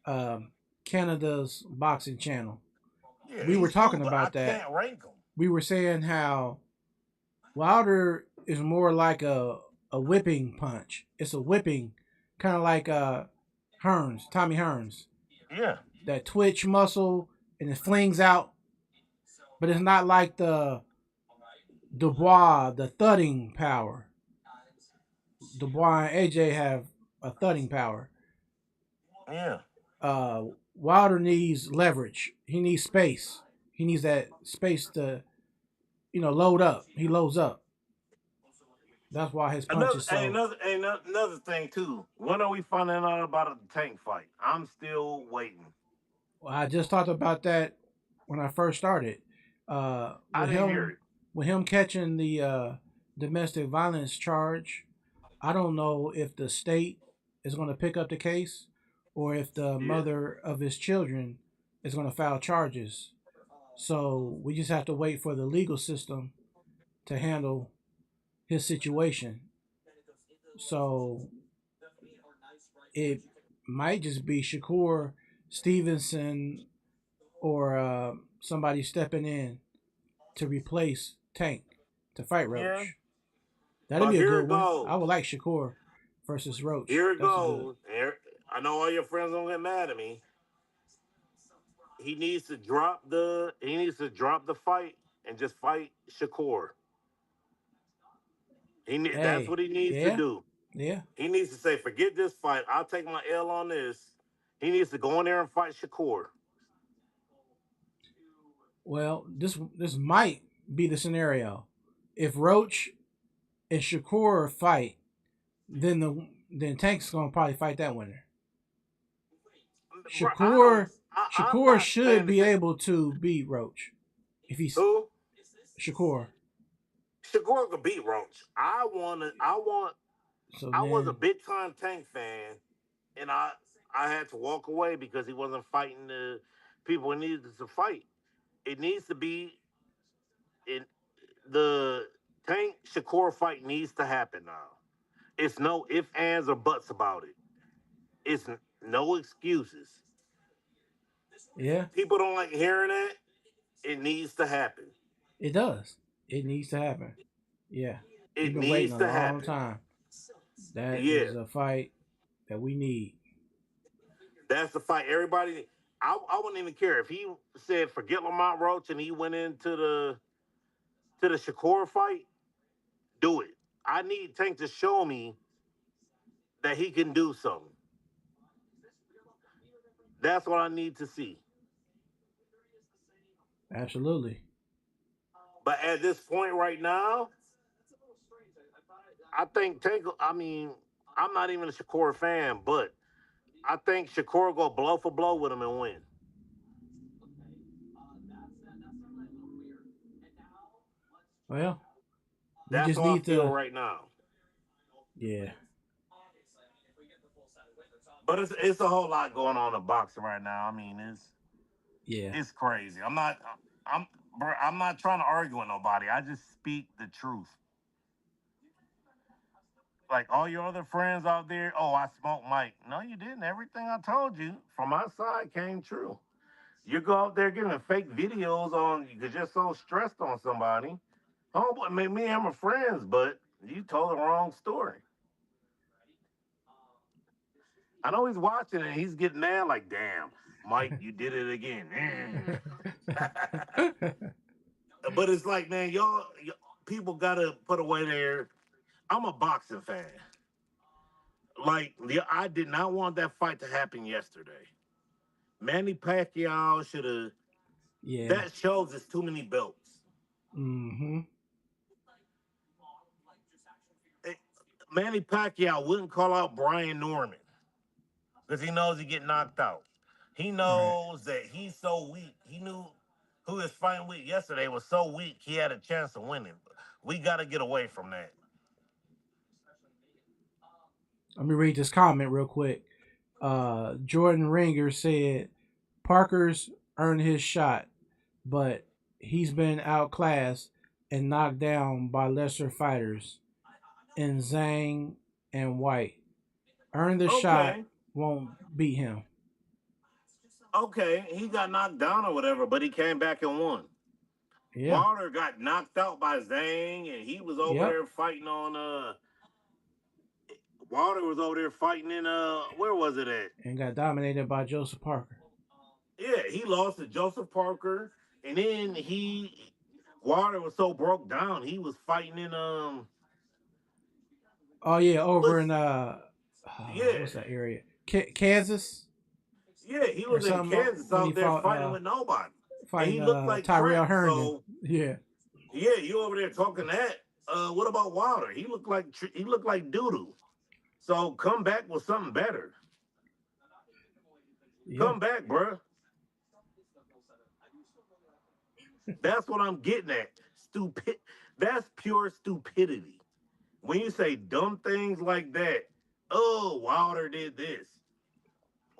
um, Canada's boxing channel. Yeah, We were he's cool, talking but I about that. can't rank him. We were saying how Wilder is more like a whipping punch. It's a whipping, kind of like Hearns, Tommy Hearns. Yeah. that twitch muscle and it flings out, but it's not like the Dubois, the thudding power. Dubois and AJ have a thudding power. Yeah. Uh, Wilder needs leverage. He needs space. He needs that space to, load up. He loads up. That's why his punch Another, is hey, so. another, hey, another thing too. When are we finding out about the tank fight? I'm still waiting. Well, I just talked about that when I first started. Uh, I with didn't hear him, it. with him catching the domestic violence charge, I don't know if the state is going to pick up the case or if the Yeah. mother of his children is going to file charges. So we just have to wait for the legal system to handle his situation. So it might just be Shakur, Stevenson, or somebody stepping in to replace Tank to fight Yeah. Roach. That'd But be a here good it one. I goes. would like Shakur versus Roach. Here it That's a good. goes. Here, I know all your friends don't get mad at me. He needs to drop the. He needs to drop the fight and just fight Shakur. That's Hey, what he needs to yeah, do. yeah. He needs to say, "Forget this fight. I'll take my L on this." He needs to go in there and fight Shakur. Well, this might be the scenario. If Roach and Shakur fight, then Tank's gonna probably fight that winner. Bro, I don't. Shakur I'm Shakur not should saying the be same. able to beat Roach if he's Who? Shakur. Shakur could beat Roach. So I was a then, big time Tank fan, and I had to walk away because he wasn't fighting the people he needed to fight. It needs to be in the Tank Shakur fight needs to happen now. It's no ifs, ands, or buts about it. It's no excuses. yeah, People don't like hearing that. It needs to happen. it does. It needs to happen. Yeah, we've It been waiting needs a to long happen. time. That Yeah, is a fight that we need. that's the fight. Everybody, I wouldn't even care if he said forget Lamont Roach and he went into the Shakur fight. Do it. I need Tank to show me that he can do something. That's what I need to see. Absolutely. But at this point right now, I think Tank. I mean, I'm not even a Shakur fan, but I think Shakur go blow for blow with him and win. Well, we That's just how I need feel to. right now. Yeah, But it's a whole lot going on in boxing right now. I mean, yeah, it's crazy. I'm bro, I'm not trying to argue with nobody. I just speak the truth. Like all your other friends out there, oh, I smoked Mike. No, you didn't. Everything I told you from my side came true. You go out there giving fake videos on because you're so stressed on somebody. Oh, but me and him are friends, but you told the wrong story. I know he's watching and he's getting mad like, damn, Mike, you did it again. But it's like, man, people gotta put away their. I'm a boxing fan. Like, I did not want that fight to happen yesterday. Manny Pacquiao should have. yeah. That shows it's too many belts. Mm-hmm. Eh, Manny Pacquiao wouldn't call out Brian Norman because he knows he get knocked out. He Right. knows that he's so weak. He knew who his fighting with yesterday was so weak he had a chance of winning. We got to get away from that. Let me read this comment real quick. Jordan Ringer said Parker's earned his shot, but he's been outclassed and knocked down by lesser fighters in Zhang and White. Earned the shot, Okay, won't beat him. okay, he got knocked down or whatever, but he came back and won. Yeah. Wilder got knocked out by Zhang, and he was over Yep. there fighting on. Wilder was over there fighting in where was it at? And got dominated by Joseph Parker. Yeah, he lost to Joseph Parker, and then Wilder was so broke down. He was fighting in Oh yeah, over in what's yeah what's that area? Kansas yeah he or was in something Kansas when he out there fought fighting with nobody, and he looked like Tyrell trash. Herndon. So Yeah, yeah, you over there talking that. What about Wilder? He looked like doo doo. So come back with something better. yeah, Come back, bruh. That's what I'm getting at. Stupid. That's pure stupidity. When you say dumb things like that, oh, Wilder did this.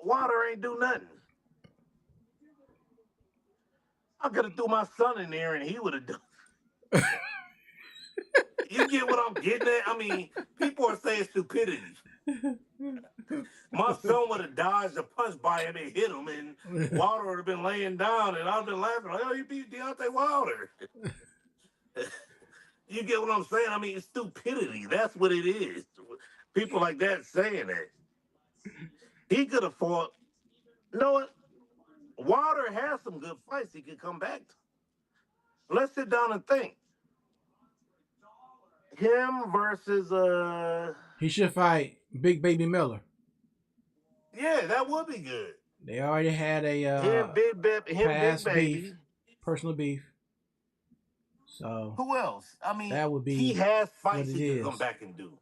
Wilder ain't do nothing. I could have threw my son in there and he would have done. You get what I'm getting at? I mean, people are saying stupidity. My son would have dodged a punch by him and hit him, and Wilder would have been laying down, and I'd have been laughing like, "Oh, you beat Deontay Wilder." You get what I'm saying? I mean, it's stupidity. That's what it is. People like that saying that. He could have fought. You know what? Wilder has some good fights he could come back to. Let's sit down and think. Him versus he should fight Big Baby Miller. yeah, that would be good. They already had a Him Big past Baby. beef, personal beef, so Who else? I mean, that would he be has what fights it he could come is. back and do.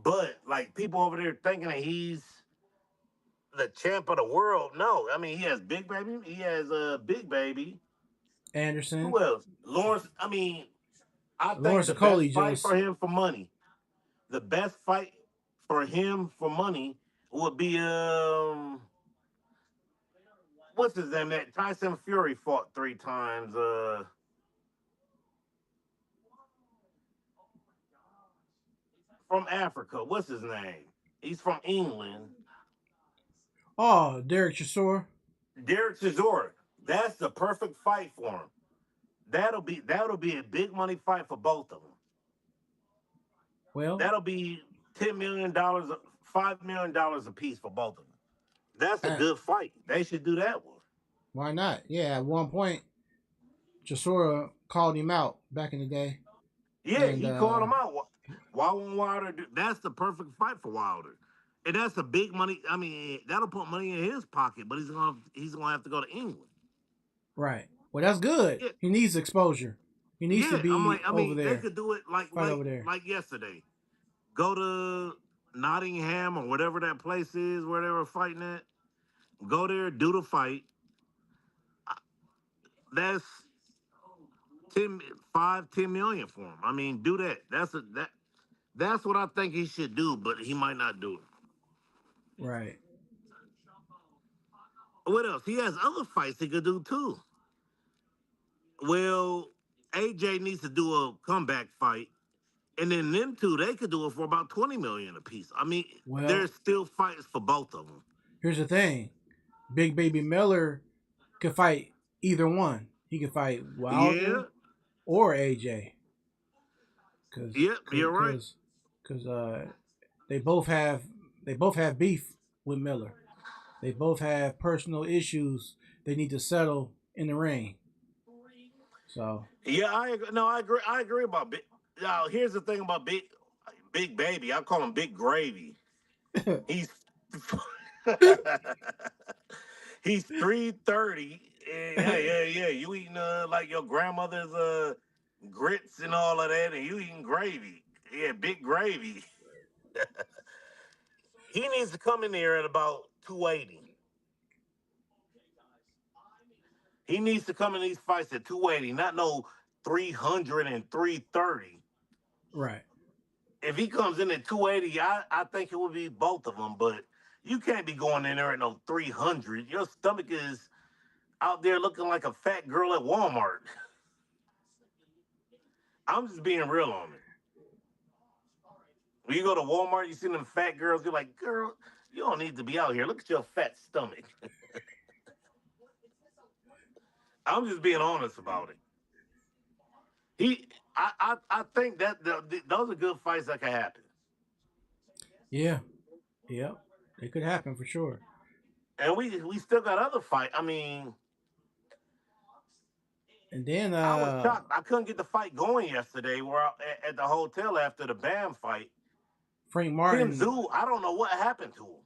But like people over there thinking that he's the champ of the world. No, I mean he has Big Baby. He has a Big Baby. Anderson, Who else? Lawrence. I mean, I think Lawrence the best Okoli fight just for him for money. The best fight for him for money would be what's his name? That Tyson Fury fought 3 times. From Africa. What's his name? He's from England. Derek Chisora. Derek Chisora. That's the perfect fight for him. That'll be a big money fight for both of them. Well, That'll be $10 million, $5 million a piece for both of them. That's a uh, good fight. They should do that one. why not? Yeah, at one point Chisora called him out back in the day, Yeah, and he called him out. Why won't Wilder do? That's the perfect fight for Wilder, and that's a big money. I mean, that'll put money in his pocket, but he's gonna have to go to England. right. Well, that's good. Yeah, He needs exposure. He needs to yeah. I'm like, be I over mean, they there, could do it like fight like over there. like yesterday. Go to Nottingham or whatever that place is where they were fighting at. Go there, do the fight. That's 10, 5, 10 million for him. I mean, do that. That's what I think he should do, but he might not do it. Right. What else? He has other fights he could do too. Well, AJ needs to do a comeback fight, and then them two they could do it for about 20 million a piece. I mean, Well, there's still fights for both of them. here's the thing: Big Baby Miller could fight either one. He could fight Yeah, Wilder or AJ, cause yep, cause you're right. cause, cause they both have beef with Miller. They both have personal issues they need to settle in the ring. So Yeah, I agree. No, I agree. I agree about big. Now, here's the thing about Big Baby. I call him Big Gravy. He's he's 330. Yeah. You eating like your grandmother's grits and all of that, and you eating gravy. Yeah, Big Gravy. He needs to come in there at about 280. He needs to come in these fights at 280, not no 300 and 330. right. If he comes in at 280, I think it would be both of them. But you can't be going in there at no 300. Your stomach is out there looking like a fat girl at Walmart. I'm just being real on it. When you go to Walmart, you see them fat girls, you're like, girl, you don't need to be out here. Look at your fat stomach. I'm just being honest about it. He, I think that those are good fights that can happen. Yeah. Yep. It could happen for sure. And we still got other fight. I mean, And then I was shocked. I couldn't get the fight going yesterday. At the hotel after the Bam fight. Frank Tim Martin. Tszyu, I don't know what happened to him.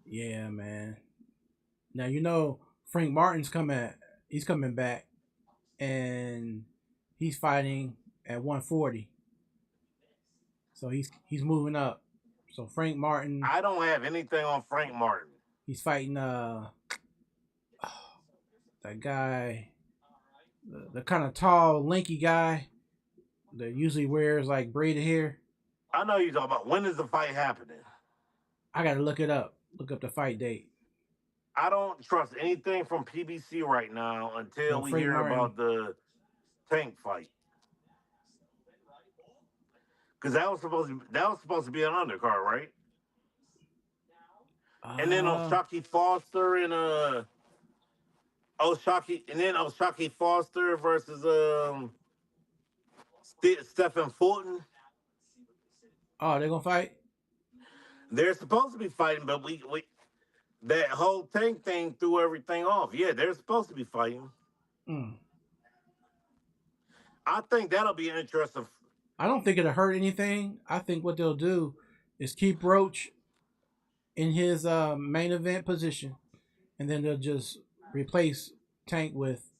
Yeah, man. Now you know Frank Martin's coming. He's coming back, and he's fighting at 140. So he's moving up. So Frank Martin, I don't have anything on Frank Martin. he's fighting that guy, the kind of tall, lanky guy that usually wears like braided hair. I know you're talking about. When is the fight happening? I gotta look it up. Look up the fight date. I don't trust anything from PBC right now until Well, we Frank hear Martin. about the Tank fight. Because that was supposed to be an undercard, right? And then Uh, Oshaki Foster and Oshaki Foster versus Stephen Fulton. oh, they're gonna fight. They're supposed to be fighting, but we that whole Tank thing threw everything off. Yeah, they're supposed to be fighting. Mm. I think that'll be an interesting. I don't think it'll hurt anything. I think what they'll do is keep Roach in his main event position, and then they'll just replace Tank with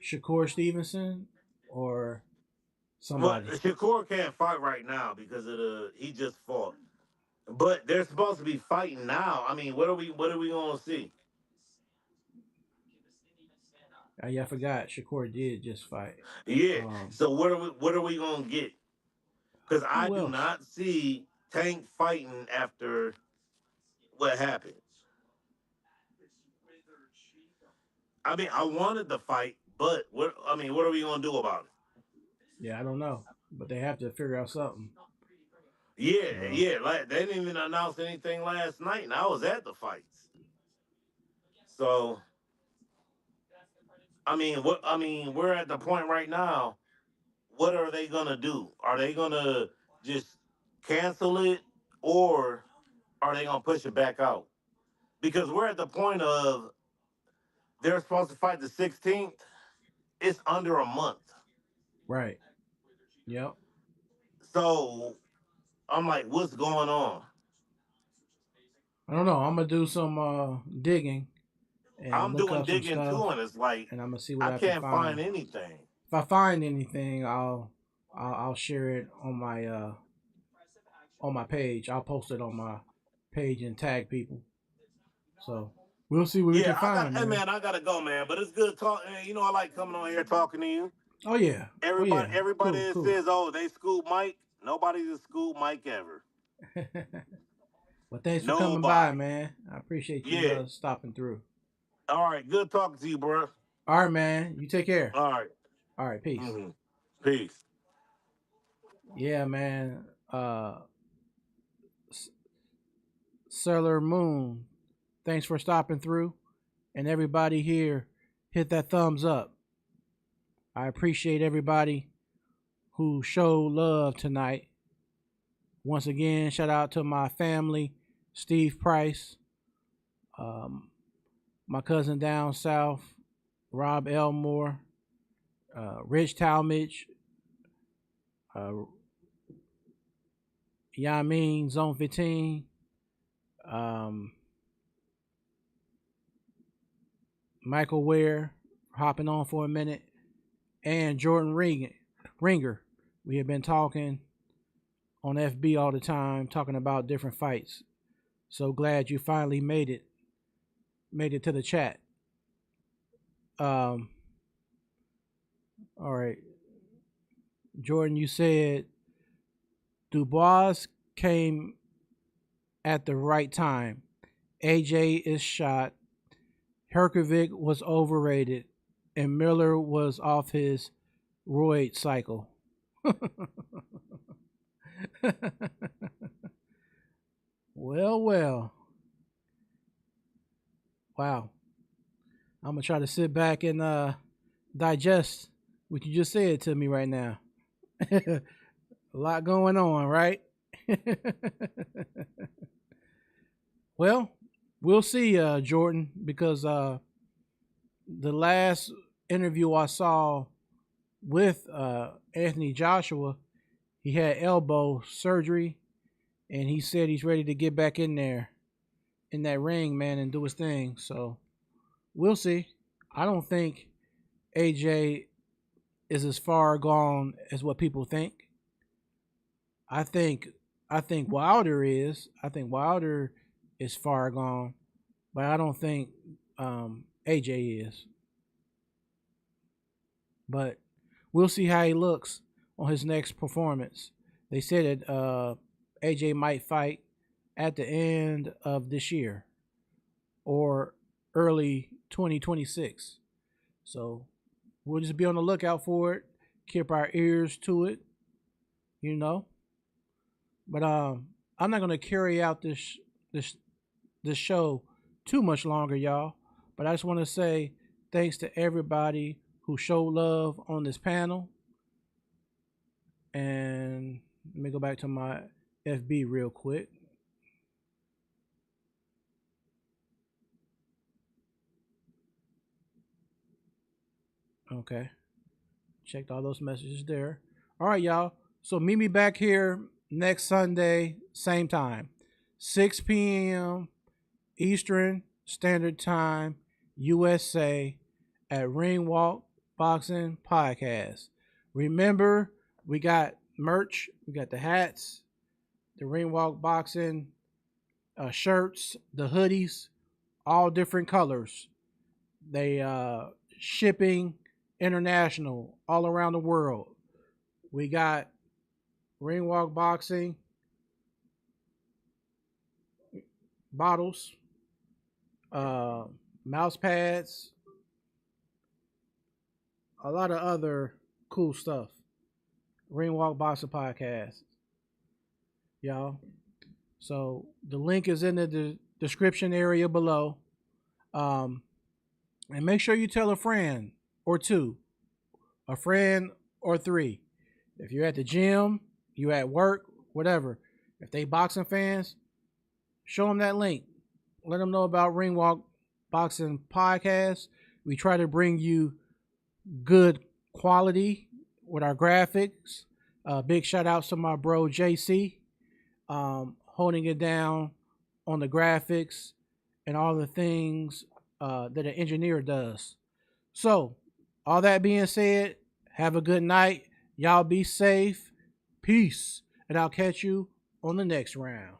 Shakur Stevenson or But somebody. Shakur can't fight right now because he just fought. But they're supposed to be fighting now. I mean, what are we gonna see? Yeah, I forgot Shakur did just fight. Yeah. Um, So what are we gonna get? Because I who do else? not see Tank fighting after what happened. I mean, I wanted the fight, but what are we gonna do about it? Yeah, I don't know, but they have to figure out something. Yeah, So yeah. Like they didn't even announce anything last night, and I was at the fights. So we're at the point right now. What are they gonna do? Are they gonna just cancel it, or are they gonna push it back out? Because we're at the point of they're supposed to fight the 16th. It's under a month. right, yep. So I'm like, what's going on? I don't know. I'm gonna do some digging and I'm look doing up some digging too, stuff, and it's like and I'm gonna see what I I can can't find find. anything. If I find anything, I'll share it on my page. I'll post it on my page and tag people. So we'll see what we can Yeah, find, hey man. man, I gotta go, man. But it's good talking. I like coming on here talking to you. Oh yeah, oh Everybody, yeah, everybody cool, that cool. says, "Oh, they schooled Mike." Nobody's a school Mike ever. Well, thanks for coming by, Nobody. man. I appreciate you Yeah. stopping through. All right. Good talking to you, bro. All right, man. You take care. All right. All right, peace. Mm-hmm. Peace. Yeah, man. Sailor Moon, thanks for stopping through. And everybody here, hit that thumbs up. I appreciate everybody who showed love tonight. Once again, shout out to my family, Steve Price, um, my cousin down south, Rob Elmore, Rich Talmadge, uh, Yamin Zone 15, um, Michael Ware, hopping on for a minute, and Jordan Ringer. We have been talking on FB all the time, talking about different fights. So glad you finally made it to the chat. Um, all right, Jordan, you said Dubois came at the right time. AJ is shot. Herkovic was overrated, and Miller was off his roid cycle. Well, well. Wow. I'm gonna try to sit back and digest what you just said to me right now. A lot going on, right? Well, we'll see, Jordan, because the last interview I saw with Anthony Joshua, he had elbow surgery, and he said he's ready to get back in there, in that ring, man, and do his thing. So we'll see. I don't think AJ is as far gone as what people think. I think I think Wilder is. I think Wilder is far gone, but I don't think AJ is. But we'll see how he looks on his next performance. They said that AJ might fight at the end of this year or early 2026. So we'll just be on the lookout for it. Keep our ears to it, you know. But I'm not gonna carry out this show too much longer, y'all. But I just want to say thanks to everybody who showed love on this panel. And let me go back to my FB real quick. Okay. Checked all those messages there. All right, y'all. So meet me back here next Sunday, same time, 6 p.m. Eastern Standard Time, USA, at Ring Walk Boxing Podcast. Remember, we got merch. We got the hats, the Ring Walk Boxing shirts, the hoodies, all different colors. They shipping international all around the world. We got Ring Walk Boxing bottles, mouse pads, a lot of other cool stuff. Ring Walk Boxing Podcast, y'all. So the link is in the description area below. And make sure you tell a friend or two, a friend or three. If you're at the gym, you at work, whatever. If they boxing fans, show them that link. Let them know about Ring Walk Boxing Podcast. We try to bring you good quality with our graphics. Big shout outs to my bro JC, holding it down on the graphics and all the things that an engineer does. So, all that being said, have a good night. Y'all be safe. Peace. And I'll catch you on the next round.